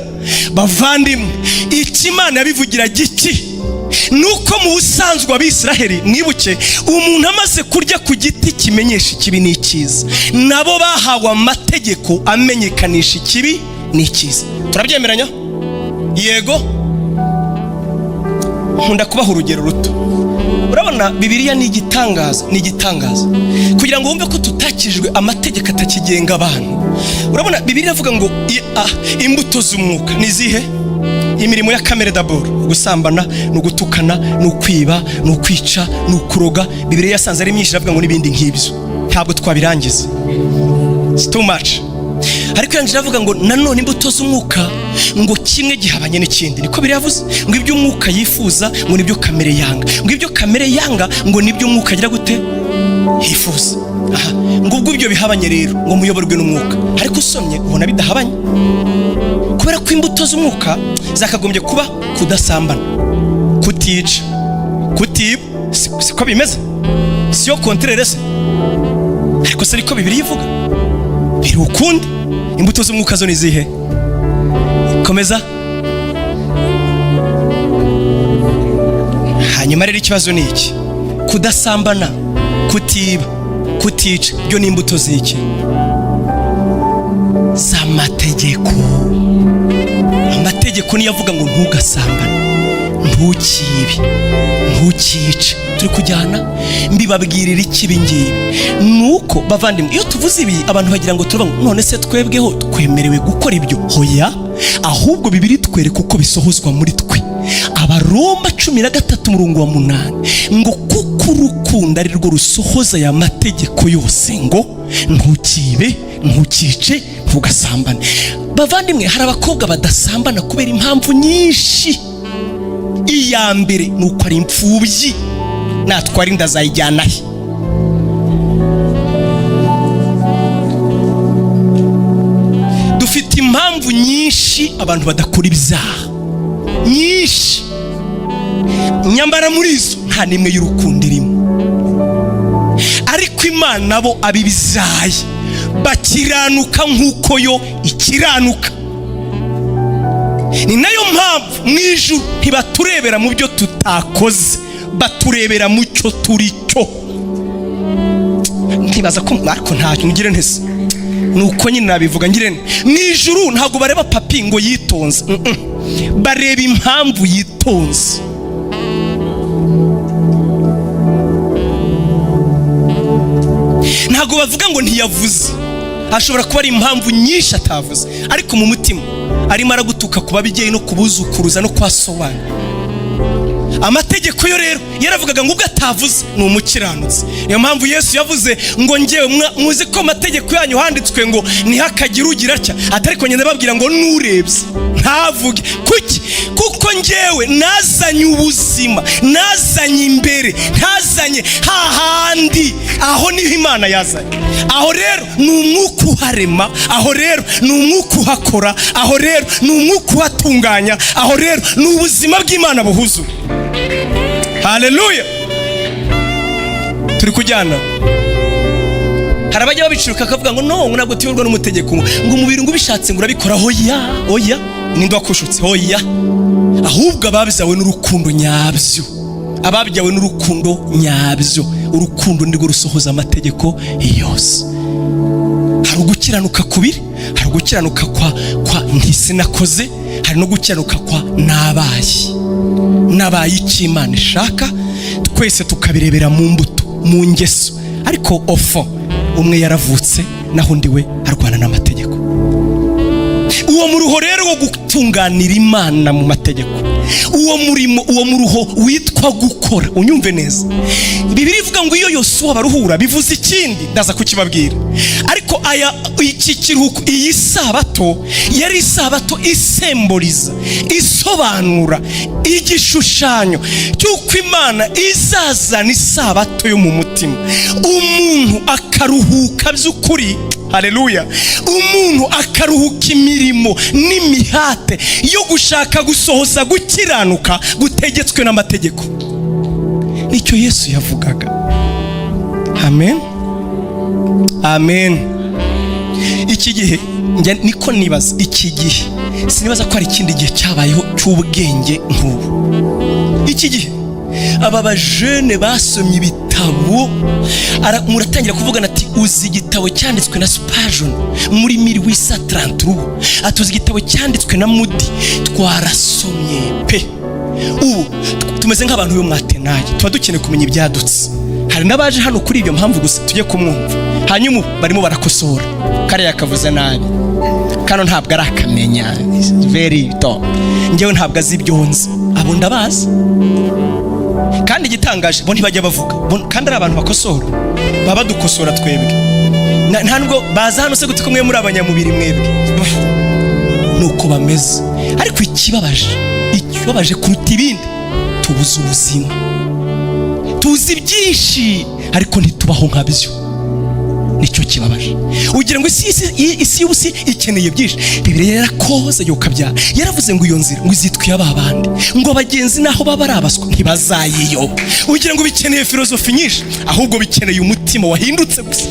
Bavandimwe, iki Imana yabivugira giki? Nuko mu busanzwe Abisiraheli, mwibuke, umuntu amaze kurya ku giti kimenyesha ikibi n'icyiza, nabo bahawe amategeko amenyekanisha ikibi n'icyiza. Turabyemeranya? Yego. Nkunda kubaha urugero ruto. Urabona Bibiliya ni igitangaza, kugira ngo wumve ko tutakijwe amategeko atakigenga abantu. Urabona Bibiliya avuga ngo imbuto z'umwuka ni zihe? Imirimo ya kamere d'abord, gusambana, no gutukana, no kwiba, no kwica, no kuroga. Bibiliya yasanze ari myinshi, iravuga ngo nibindi nk'ibyo. Ntabwo twabirangiza, it's too much. Ariko yanjye iravuga ngo nanone imbuto z'umwuka ngo kimwe gihabanye n'ikindi. Niko Bibiliya yavuze ngo ibyo umwuka yifuza ngo nibyo kamere yanga, ngo ibyo kamere yanga ngo nibyo umwuka agira gute? Yifuza. Ngo ubwo ibyo bihabanye rero ngo muyoborwe n'umwuka. Ariko usomye ubona bidahabanye, kubera ko imbuto z'umwuka zakagombye kuba kudasambana, kutica, kutiba. Siko bimeze? Siyo contraire se? Ariko se ariko Bibiliya ivuga biri ukundi. Imbuto z'umwuka zo ni zihe? Komeza. Hanyuma nyuma rero ikibazo ni iki? Kudasambana, kutiba, kutica, byo ni imbuto z'iki? Z'amategeko. Amategeko niyo avuga ngo ntugasambane, ntukibe, ntukice. Turi kujyana mbibabwirira ikibi ngibi. Nuko bavandimwe, iyo tuvuze ibi abantu bagira ngo tuvuga none se twebweho twemerewe gukora ibyo? Hoya, ahubwo Bibiliya itwereka uko bisohozwa muri twe. Abaroma 13:8 ngo kuko urukundo ari rwo rusohoza aya mategeko yose, ngo ntukibe, ntukice, ntugasambane. Bavandimwe, hari abakobwa badasambana kubera impamvu nyinshi. Iya mbere ni uko ari imfubyi, natwara inda zayijyana he? Dufite impamvu nyinshi abantu badakora ibyaha nyinshi, nyambara muri izo nta n'imwe y'urukundo irimo. Ariko Imana bo abibizaye bakiranuka nk'uko yo ikiranuka. Ni nayo mpamvu mu ijuru ntibaturebera mu byo tutakoze, baturebera mu cyo turi cyo. Ntibaza ko ariko ntacyo ngire ntese, nuko nyine nabivuga ngire mu ijuru ntabwo bareba papi ngo yitonze, bareba impamvu yitonze. Ntabwo bavuga ngo ntiyavuze, hashobora kuba ari impamvu nyinshi atavuze, ariko mu mutima arimo aragutuka ku babyeyi no kubuzukuruza no kwasobanura. Amategeko yo rero yaravugaga ngo ubwo atavuze ni umukiranutsi. Niyo mpamvu Yesu yavuze ngo ngewe muzi ko amategeko yanyu handitswe ngo ntihakagire ugira atya, atariko ngende babwira ngo nurebye ntavuge. Kuki? Kuko ngewe nazanye ubuzima, nazanye imbere, ntazanye hahandi. Aho niho Imana yazanye. Aho rero ni umwuka uharema, aho rero ni umwuka uhakora, aho rero ni umwuka uhatunganya, aho rero ni ubuzima bw'Imana buhuzuye. Haleluya. Turi kujyana. Hari abajya babicuruka akavuga ngo no, ntabwo tuyoborwa n'umutegeko, ngo umubiri ngo ubishatse ngo urabikora. Oya, ninde wakushutse? Oya, ahubwo ababizawe n'urukundo nyabyo, ababyawe n'urukundo nyabyo. Urukundo nirwo rusohoza amategeko yose. Hari ugukiranuka kubiri, hari ugukiranuka kwa ntisinakoze, hari no gukiranuka kwa nabaye icyo Imana ishaka. Twese tukabirebera mu mbuto, mu ngeso. Ariko ofo umwe yaravutse naho undi we arwana n'amategeko. Uwo muruho rero wo gutunganira Imana mu mategeko, uwo murimo, uwo muruho witwa gukora. Unyumve neza, Bibiliya ivuga ngo iyo Yosuwa baruhura bivuze ikindi, ndaza kukibabwira. Ariko iki kiruhuko, iyi sabato yari isabato isemboliza, isobanura igishushanyo cy'uko Imana izazana isabato yo mu mutima, umuntu akaruhuka by'ukuri. Haleluya. Umuntu akaruhuka imirimo n'imihate yo gushaka gusohoza gukiranuka gutegetswe n'amategeko. Nicyo Yesu yavugaga. Amen, amen. Iki gihe niko nibaza, iki gihe sinibaza ko ari ikindi gihe cyabayeho cy'ubwenge nk'ubu. Iki gihe aba bajene basomye ibitabo, muratangira kuvugana ati uzi igitabo cyanditswe na Spurgeon muri 1830, atuzi igitabo cyanditswe na Moody. Twarasomye pe. Ubu tumeze nk'abantu bo mwatenaye, tuba dukeneye kumenya ibyadutse. Hari n'abaje hano kuri ibyo mpamvu gusa tujye kumwumva, hanyuma barimo barakosora. Kare yakavuze nabi, kano ntabwo ari akamenya, very top. Ngewe ntabwo azi ibyo nzi, abo ndabazi. Kandi igitangaje bo ntibajya bavuga, kandi ari abantu bakosora, baba dukosora twebwe. Nta nubwo baza hano se gute ko mwe muri abanyamubiri mwebwe, nuko bameze. Ariko ikibabaje kuruta ibindi, tubuze ubuzima, tuzi byinshi ariko ntitubaho nkabyo. Nicyo kibabaje. Ugira ngo isi y'ubusi ikeneye byinshi. Bibiliya yarakoze yokabyara, yaravuze ngo iyo nzira ngo izitwiye ababandi, ngo abagenzi naho baba arabaswa ntibazayiyoba. Ugira ngo bikeneye filozofi nyinshi, ahubwo bikeneye umutima wahindutse gusa.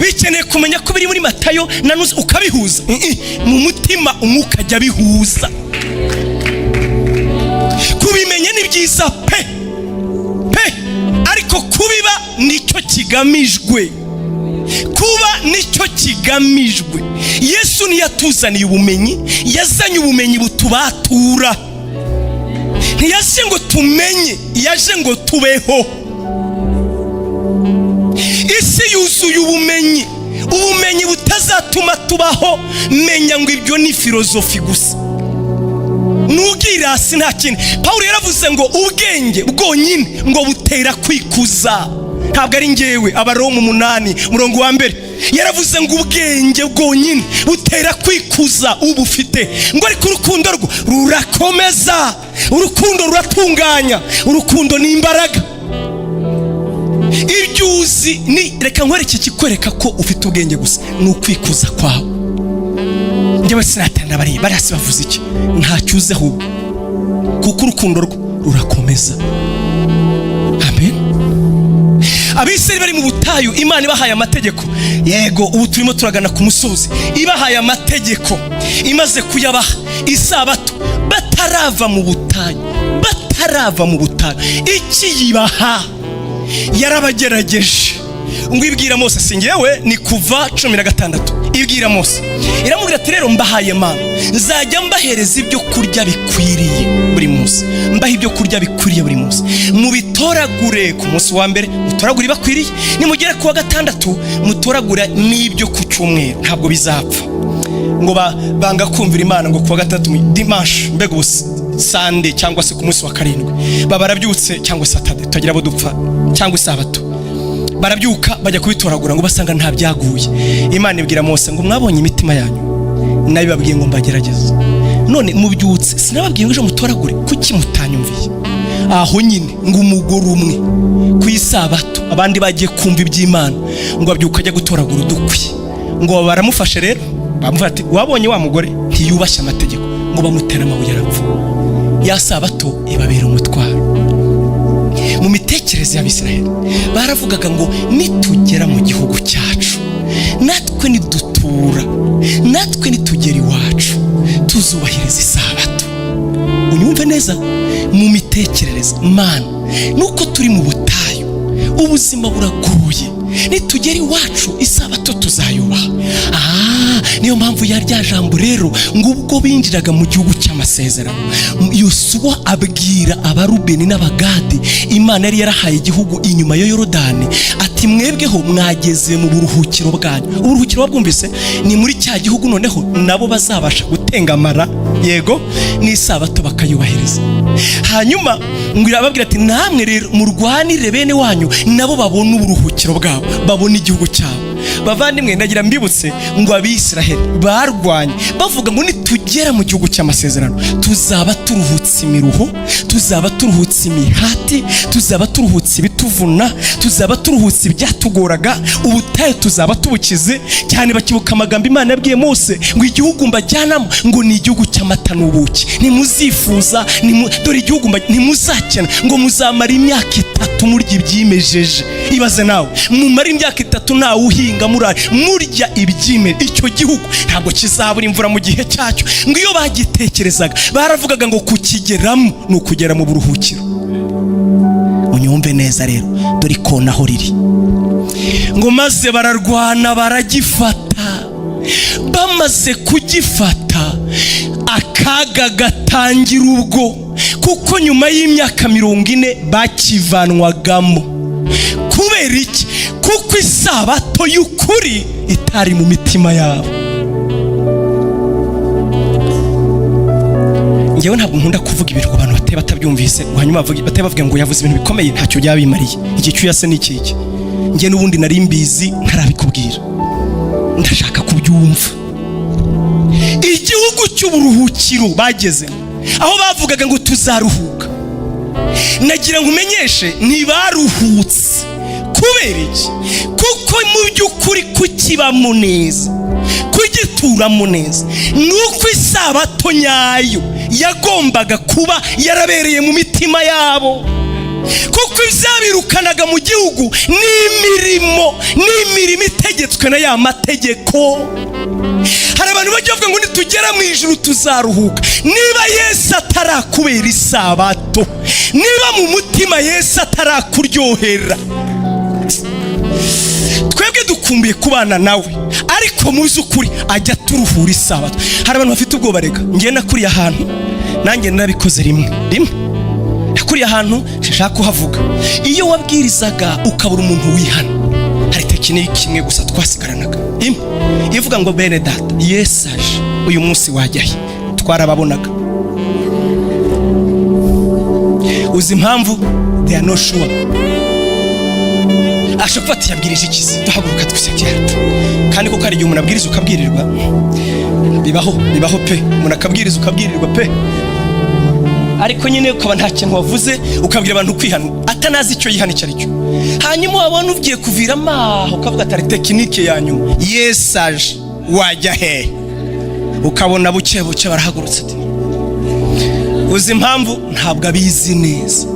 Bikeneye kumenya ko biri muri Matayo na Nuzi ukabihuza mu mutima, umwuka ajya bihuza. Kubimenya ni byiza pe, nicyo kigamijwe, kuba nicyo kigamijwe. Yesu ntiyatuzaniye ubumenyi, yazanye ubumenyi butubatura. Ntiyaje ngo tumenye, yaje ngo tubeho. Isi yuzuye ubumenyi, ubumenyi butazatuma tubaho. Menya ngo ibyo ni filozofi gusa, n'ubwirasi nta kindi. Pawulo yaravuze ngo ubwenge bwonyine ngo butera kwikuza. Ntabwo ari ngewe, Abaroma 8:1 yaravuze ngo ubwenge bwonyine butera kwikuza ubufite, ngo ariko urukundo rwo rurakomeza, urukundo ruratunganya, urukundo ni imbaraga. Ibyo uzi ni, reka nkwereke ikikwereka ko ufite ubwenge gusa, ni ukwikuza kwawe. Njyewe sinatenda barasi bavuze iki, ntacyo uzi ahubwo, kuko urukundo rwo rurakomeza. Amen. Abisirayeli bari mu butayu, Imana ibahaye amategeko. Yego, ubu turimo turagana ku musozi. Ibahaye amategeko, imaze kuyabaha isabato, batarava mu butayu, iki yibaha yarabagerageje. Ngo ibwira Mose, singewe ni Kuva 16, ibwira Mose iramubwira ati rero mbahaye mana, nzajya mbahereza ibyo kurya bikwiriye buri munsi, mbaha ibyo kurya bikwiriye buri munsi. Mubitoragure ku munsi wa mbere, mutoragure bakwiriye, nimugere ku wa gatandatu mutoragura n'ibyo ku cyumweru, ntabwo bizapfa. Ngo banga kumvira Imana ngo ku wa gatandatu dimanche, mbega ubusa Sunday cyangwa se ku munsi wa karindwi babarabyutse, cyangwa Saturday tugira abo dupfa, cyangwa isabato barabyuka bajya kubitoragura, ngo basanga nta byaguye. Imana ibwira Mose ngo mwabonye imitima yanyu, nabibabwiye ngo mbagerageze, none mubyutse sinababwiye ngo ejo mutoragure, kuki mutanyumviye? Aho nyine ngo umugore umwe ku isabato, abandi bagiye kumva iby'Imana, ngo abyuka ajya gutoragura udukwi. Ngo baramufashe rero, bamufata, wabonye wa mugore ntiyubashye amategeko, ngo bamutera amabuye arapfa. Ya sabato ibabera umutwaro. Mu mitekerereze y'Abisirayeli baravugaga ngo nitugera mu gihugu cyacu, natwe nidutura, natwe nitugera iwacu, tuzubahiriza isabato. Unyumve neza, mu mitekerereze Mana, nuko turi mu butayu, ubuzima buragoye, nitugera iwacu isabato tuzayubaha. Niyo mpamvu yarya jambo rero ngo ubwo binjiraga mu gihugu cy'amasezerano, Yosuwa abwira Abarubeni n'Abagadi, Imana yari yarahaye igihugu inyuma ya Yorodani, ati mwebweho mwageze mu buruhukiro bwanyu. Uburuhukiro bwumvise ni muri cya gihugu, noneho nabo bazabasha gutengamara, yego, n'isabato bakayubahiriza. Hanyuma ngo ababwira ati namwe rero murwanire bene wanyu, nabo babone uburuhukiro bwabo, babone igihugu cyabo. Bavandimwe, ndagira mbibutse ngo Abisirayeli barwanye bavuga ngo nitugera mu gihugu cy'amasezerano tuzaba turuhutse imiruho, tuzaba turuhutse imihati, tuzaba turuhutse ibituvuna, tuzaba turuhutse ibyatugoraga, ubutayu tuzaba tubukize cyane. Bakibuka amagambo Imana yabwiye Mose ngo igihugu mbajyanamo ngo ni igihugu cy'amata n'ubuki, ntimuzifuza, dore igihugu ntimuzakena, ngo muzamara imyaka 3 murya ibyimejeje. Ibaze nawe, mumara imyaka 3 ntawe uhinga murya ibyime, icyo gihugu ntabwo kizabura imvura mu gihe cyacyo. Ngo iyo bagitekerezaga baravugaga ngo kukigeramo ni ukugera mu buruhukiro. Unyumve neza rero, dore ko naho riri. Ngo maze bararwana baragifata, bamaze kugifata akaga gatangira ubwo, kuko nyuma y'imyaka 40 bakivanwagamo. Kubera iki? Kuko isabato y'ukuri itari mu mitima yabo. Ngewe ntabwo nkunda kuvuga ibintu abantu bateye batabyumvise, hanyuma bateye bavuga ngo yavuze ibintu bikomeye ntacyo byabimariye. Iki cyuyase ni iki? Nge n'ubundi nari mbizi ntarabikubwira, ndashaka kubyumva. Igihugu cy'uburuhukiro bageze aho bavugaga ngo tuzaruhuka, nagira ngo umenyeshe ntibaruhutse. Kubera iki? Kuko mu by'ukuri kukibamo neza, kugituramo neza, nuko isabato nyayo yagombaga kuba yarabereye mu mitima yabo. Kuko ibyabirukanaga mu gihugu n'imirimo itegetswe na ya mategeko. Hari abantu bajya bavuga ngo nitugera mu ijuru tuzaruhuka. Niba Yesu atarakubera isabato, niba mu mutima Yesu atarakuryohera, twebwe dukumbuye kubana nawe, ariko muzi ukuri ajya turuhura isabato. Hari abantu bafite ubwoba, rega ngiye nakuriye ahantu, nanjye narabikoze rimwe nakuriye ahantu nshaka kuhavuga. Iyo wabwirizaga ukabura umuntu wihana, hari tekiniki imwe gusa twasigaranaga imwe ivuga ngo bene data Yesu aje uyu munsi wajyahe, twarababonaga. Uzi impamvu? they are not sure. Ashofati yabwirije ikizi, duhaguruka twisekera. Kandi kuko ari igihe umuntu abwiriza ukabwirirwa, bibaho pe, umuntu akabwiriza ukabwirirwa pe, ariko nyine ukaba nta kintu wavuze, ukabwira abantu kwihana atanazi icyo yihana icyo aricyo. Hanyuma wabona ugiye kuviramo aho ukavuga atari tekinike ya nyuma, Yesu aje wajya he, ukabona buke buke barahagurutse. Uzi impamvu? Ntabwo abizi neza.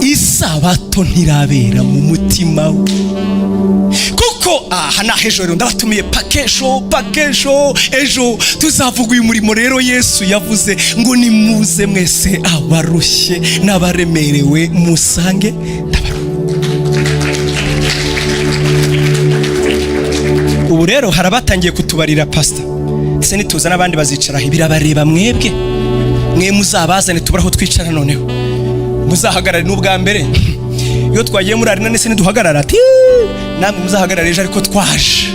Isabato ntirabera mu mutima we, kuko aha na hejuru ndabatumiye pakesho ejo tuzavuga uyu murimo rero Yesu yavuze ngo nimuze mwese abarushye n'abaremerewe musange ubu rero harabatangiye kutubarira pastor, ese nituza n'abandi bazicara birabareba mwebwe, mwe muzabazane tubaraho twicara, noneho muzahagarare n'ubwa mbere. Iyo twagiye muri arena nese niduhagarara ati namwe muzahagarare ejo, ariko twaje.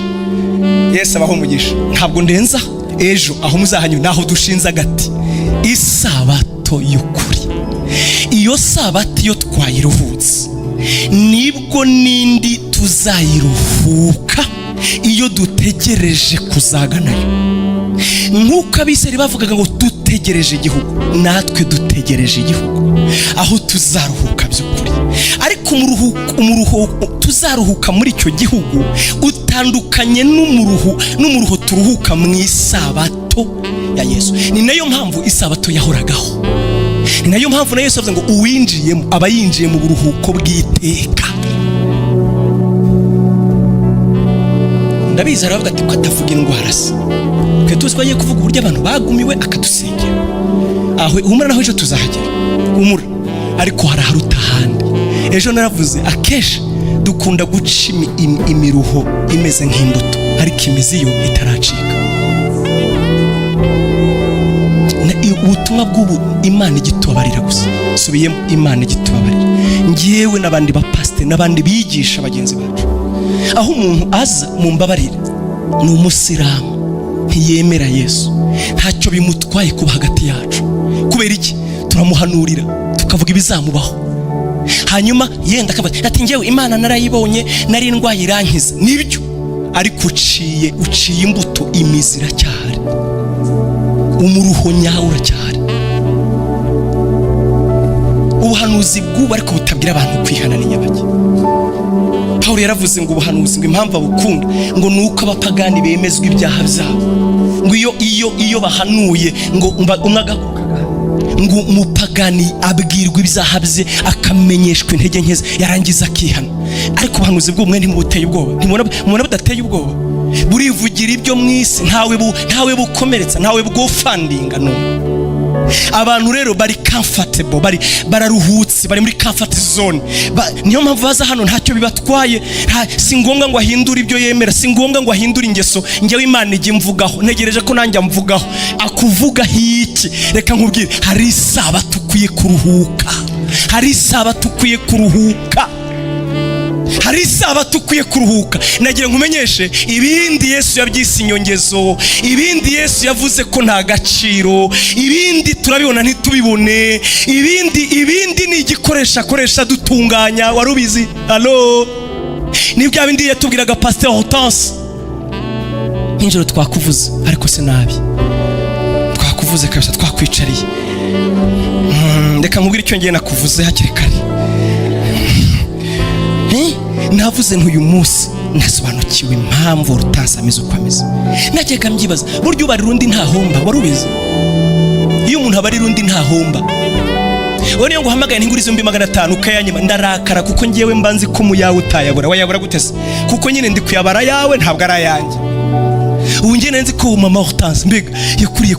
Yesu abaho umugisha. Ntabwo ndenza ejo aho muzahanyura naho dushinze agati. Isabato y'ukuri, iyo sabato iyo twayiruhutse nibwo nindi tuzayiruhuka iyo dutegereje kuzaganayo. Nk'uko abiseri bavugaga ngo dutegereje igihugu, natwe dutegereje igihugu aho tuzaruhuka by'ukuri. Ariko umuruho tuzaruhuka muri icyo gihugu utandukanye n'umuruho turuhuka mu isabato ya Yesu. Ni nayo mpamvu isabato yahoragaho, ni nayo mpamvu na Yesu avuze ngo uwinjiyemo aba yinjiye mu buruhuko bw'iteka. Ndabizi aravuga ati ko atavuga indwara se, twe tuzi ko agiye kuvuga uburyo abantu bagumiwe akadusengera. Aho humura naho ejo tuzahagera, humura. Ariko haraharuta ahandi. Ejo naravuze akenshi dukunda guca imiruho imeze nk'imbuto, ariko imizi yo itaracika. Ubutumwa bw'ubu Imana igitubabarira gusa, subiyemo Imana igitubabarira. Ngiyewe n'abandi bapasiteri n'abandi bigisha bagenzi bacu, aho umuntu aza mu mbabarire ni umusilamu ntiyemera Yesu, ntacyo bimutwaye kuba hagati yacu. Kubera iki? Turamuhanurira tukavuga ibizamubaho, hanyuma yenda akavuga ati ngewe Imana narayibonye, nari ndwaye irankiza. Nibyo, ariko uciye imbuto, imizi iracyahari, umuruho nyawo uracyahari. Ubuhanuzi bw'ubu ariko butabwira abantu kwihana ni nyabaki. Pawulo yaravuze ngo ubuhanuzi ngo impamvu abukunda ngo nuko abapagani bemezwa ibyaha byabo, ngo iyo bahanuye ngo ngo umupagani abwirwa ibyaha bye akamenyeshwa intege nke ze yarangiza akihana. Ariko ubuhanuzi bw'umwe ntimubuteye ubwoba, ntimubona budateye ubwoba, burivugira ibyo mu isi, ntawe bukomeretsa, ntawe bwofandinga. No, abantu rero bari comfortable, bararuhutse, bari muri comfort zone. Niyo mpamvu baza hano ntacyo bibatwaye. Si ngombwa ngo ahindure ibyo yemera, si ngombwa ngo ahindure ingeso. Ngewe Imana ijye mvugaho, ntegereje ko nanjye amvugaho. Akuvuga hiki? Reka nkubwire, hari isabato ukwiye kuruhuka, hari isabato ukwiye kuruhuka, hari isabato ukwiye kuruhuka. Nagira nkumenyeshe, ibindi Yesu yabyise inyongezo, ibindi Yesu yavuze ko nta gaciro, ibindi turabibona ntitubibone, ibindi ni igikoresha akoresha dutunganya. Warubizi? Allo, ni bya bindi yatubwiraga Pasteur Hortense, nijoro twakuvuze ariko se nabi, twakuvuze kabisa, twakwicariye. Reka nkubwire icyo ngiye nakuvuze hakiri kare. Navuze ntuyu munsi nasobanukiwe impamvu Hortense ameze uko ameze. Najyaga mbyibaza, buryo ubarira undi ntahomba. Warubizi? Iyo umuntu abarira undi ntahomba. Niyo ngo uhamagaye n'ingurizo 500 ukayanyima, ndarakara kuko ngiyewe mbanzi ko mu yawe utayabura. Wayabura gutese? Kuko nyine ndi kuyabara yawe, ntabwo ari ayanjye. Ubu njye nzi ko mama Hortense mbega yakuriye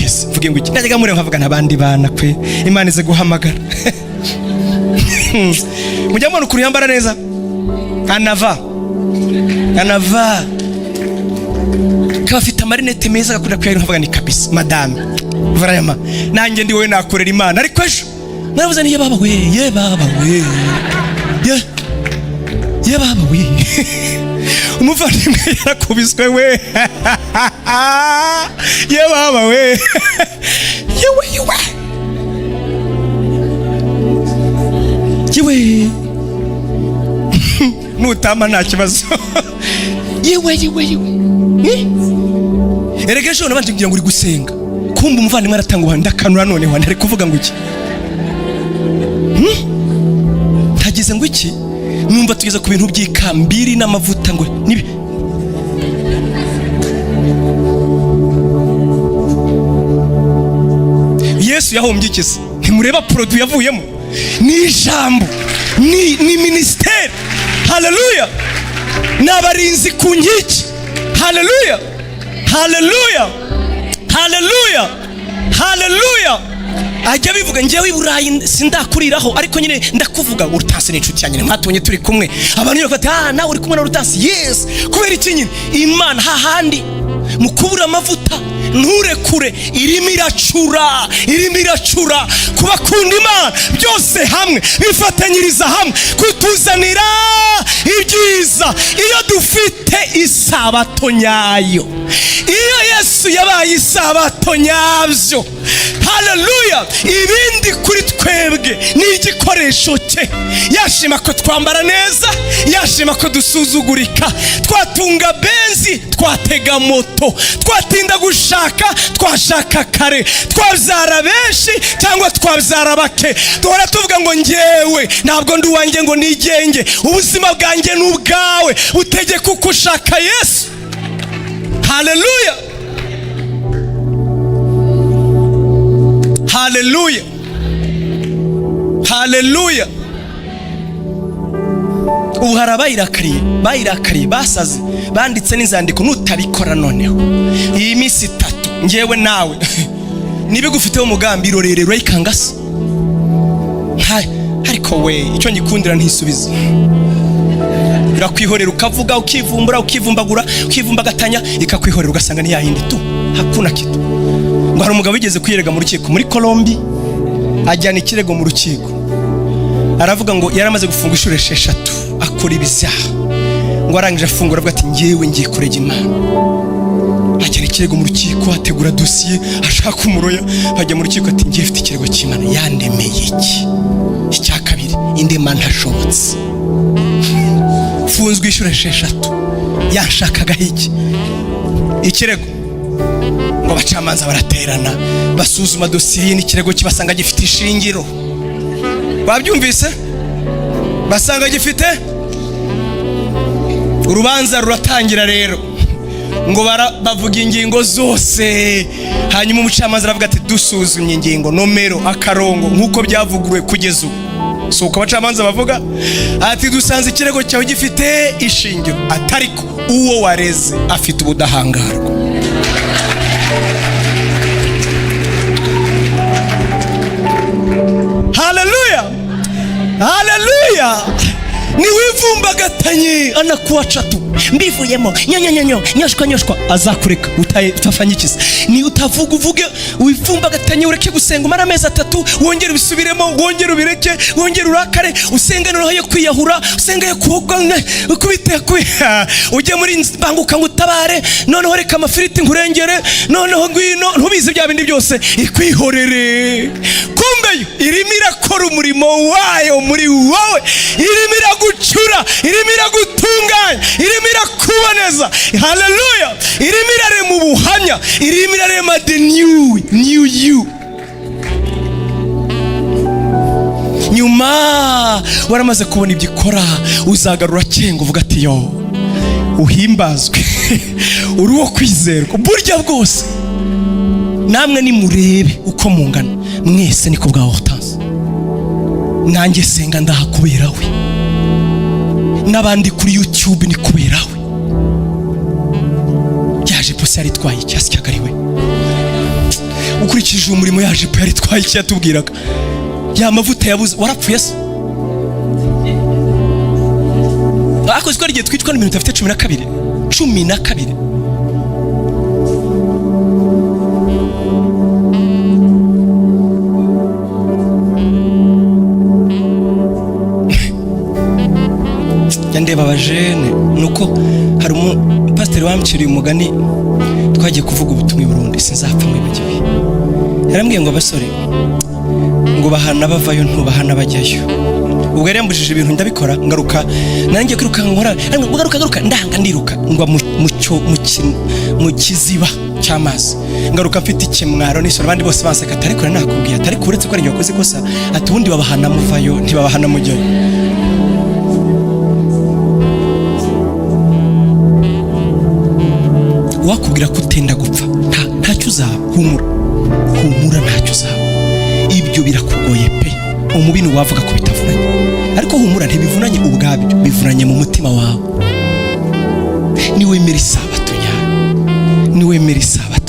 Yesu. Mvuge ngo iki? Najyaga muri nkavuga nabandi bana kwe, Imana ize guhamagara. Mujya mbona ukuri yambara neza. anava kaba afite amarinete meza agakunda kuyarira, nkavuga ni kabisa madame vrema nanjye ndi wowe nakorera Imana. Ariko ejo naravuze ni ye baba we umuvandimwe yarakubiswe we ye baba we yewe nutama nta kibazo yewe erega ejo nabanje kugira ngo uri gusenga, kumva umuvandimwe aratanga ubuhamya ndakanura, noneho ntari kuvuga ngo iki ntagize ngo iki, numva tugeze ku bintu by'ikambiri n'amavuta ngo nibi. Yesu yahombye ikisi, ntimureba produit yavuyemo, ni ijambo, ni ministeri. Haleluya! N'abarinzi ku nkiki. Haleluya! Ajya bivuga njyewe i Burayi sindakuriraho, ariko nyine ndakuvuga Urutasi n'inshuti yanjye, mwatonye turi kumwe. Abantu bafata nawe uri kumwe na Urutasi. Yes, kubera iki nyine Imana hahandi mu kubura amavuta nturekure, irimo iracura kubakunda Imana, byose hamwe bifatanyiriza hamwe kutuzanira ibyiza. Iyo dufite isabato nyayo, iyo Yesu yabaye isabato nyabyo, haleluya, ibindi kuri twebwe ni igikoresho cye. Yashima ko twambara neza, yashima ko dusuzugurika, twatunga benzi, twatega moto, twatinda gushaka, twashaka kare, twabyara benshi cyangwa twabyara bake, duhora tuvuga ngo njyewe ntabwo ndi uwanjye ngo nigenge, ubuzima bwanjye n'ubwawe, utegeka uko ushaka Yesu. Haleluya, haleluya. Ubu hari abayirakariye basaze, banditse n'inzandiko, nutabikora noneho iyi minsi 3 njyewe nawe nibigufiteho umugambi irorere urayikangasa. Ariko we icyo ngikundira ntisubiza, irakwihorera ukavuga, ukivumbura, ukivumbagura, ukivumbagatanya, ikakwihorera ugasanga ni yahindi tu, hakuna kitu. Ngo hari umugabo wigeze kwirega mu rukiko muri Colombia, ajyana ikirego mu rukiko, aravuga ngo yaramaze gufunga inshuro 6 akora ibyaha, ngo arangije afungura avuga ati njyewe ngiye kurega Imana. Ajyana ikirego mu rukiko, ategura dosiye, ashaka umuroya, ajya mu rukiko ati ngiye mfite ikirego cy'Imana, yandemeye iki? Icya kabiri, indema ntashobotse, funzwe inshuro 6, yanshakaga iki? Ikirego ngo abacamanza baraterana, basuzuma dosiye ye n'ikirego kibasanga gifite ishingiro. Babyumvise? Basanga gifite. Urubanza ruratangira rero, ngo bavuga ingingo zose, hanyuma umucamanza aravuga ati dusuzumye ingingo nomero akarongo nkuko byavuguruwe kugeza ubu. So uko abacamanza bavuga ati dusanze ikirego cyawe gifite ishingiro, atariko uwo wareze afite ubudahangarwa. Haleluya. Niwivumbagatanye anakuacha tu mbivuyemo nyoshwa azakureka utafanya ikisi. Ni utavuga uvuge wivumbagatanye ureke gusenga umara amezi 3, wongere ubisubiremo, wongere ubireke, wongere urakare, usenga noneho yo kwiyahura, usenga yo kuhogana ukubite ujye muri banguka ngutabare, noneho reka amafiriti nkurengere, noneho ngwino ntubizi bya bindi byose, ikwihorere. Kumbe irimo irakora umurimo wayo muri wowe, irimo iragucura, irimo iragutunganya, irimo irakuboneza. Haleluya. Irimo irarema ubuhamya, irimo irarema the new you. Nyuma waramaze kubona ibyo ikora, uzagarura cyengo uvuga ati yo uhimbazwe uri wo kwizerwa burya bwose. Namwe nimurebe uko mungana mwese niko bwa Hortense, nanjye senga ndahakubera we, n'abandi kuri YouTube ni kubera we. Yaje pose yari twaye icyasi cyagariwe, ukurikije umurimo yaje po yari twaye icyo yatubwiraga, ya mavuta yabuze warapfuye se. akoze ko igihe twicwa n'iminota afite 12 yandeba abajene. Nuko hari pasiteri wamciriye umugani, twagiye kuvuga ubutumwa i Burundi, sinzapfa mwibagiwe. Yarambwiye ngo abasore ngo bahana bavayo ntubahana bajyayo. Ubwo yari yambujije ibintu ndabikora, ngaruka nanjye kwiruka nkora, ngaruka ndanga ndiruka ngwa mu kiziba cy'amazi, ngaruka mfite ikimwaro n'isoro, abandi bose banseka, atari kure nakubwiye, atari kuretse ko ari njye wakoze ikosa, ati ubundi babahana muvayo ntibabahana mujyayo. Wakubwira ko utenda gupfa ntacyo uzaba, humura ntacyo uzaba. Ibyo birakugoye pe, umubini wavuga ko bitavunanye, ariko humura ntibivunanye ubwabyo, bivunanye mu mutima wawe. Niwemera isabato nyayo, niwemera isabato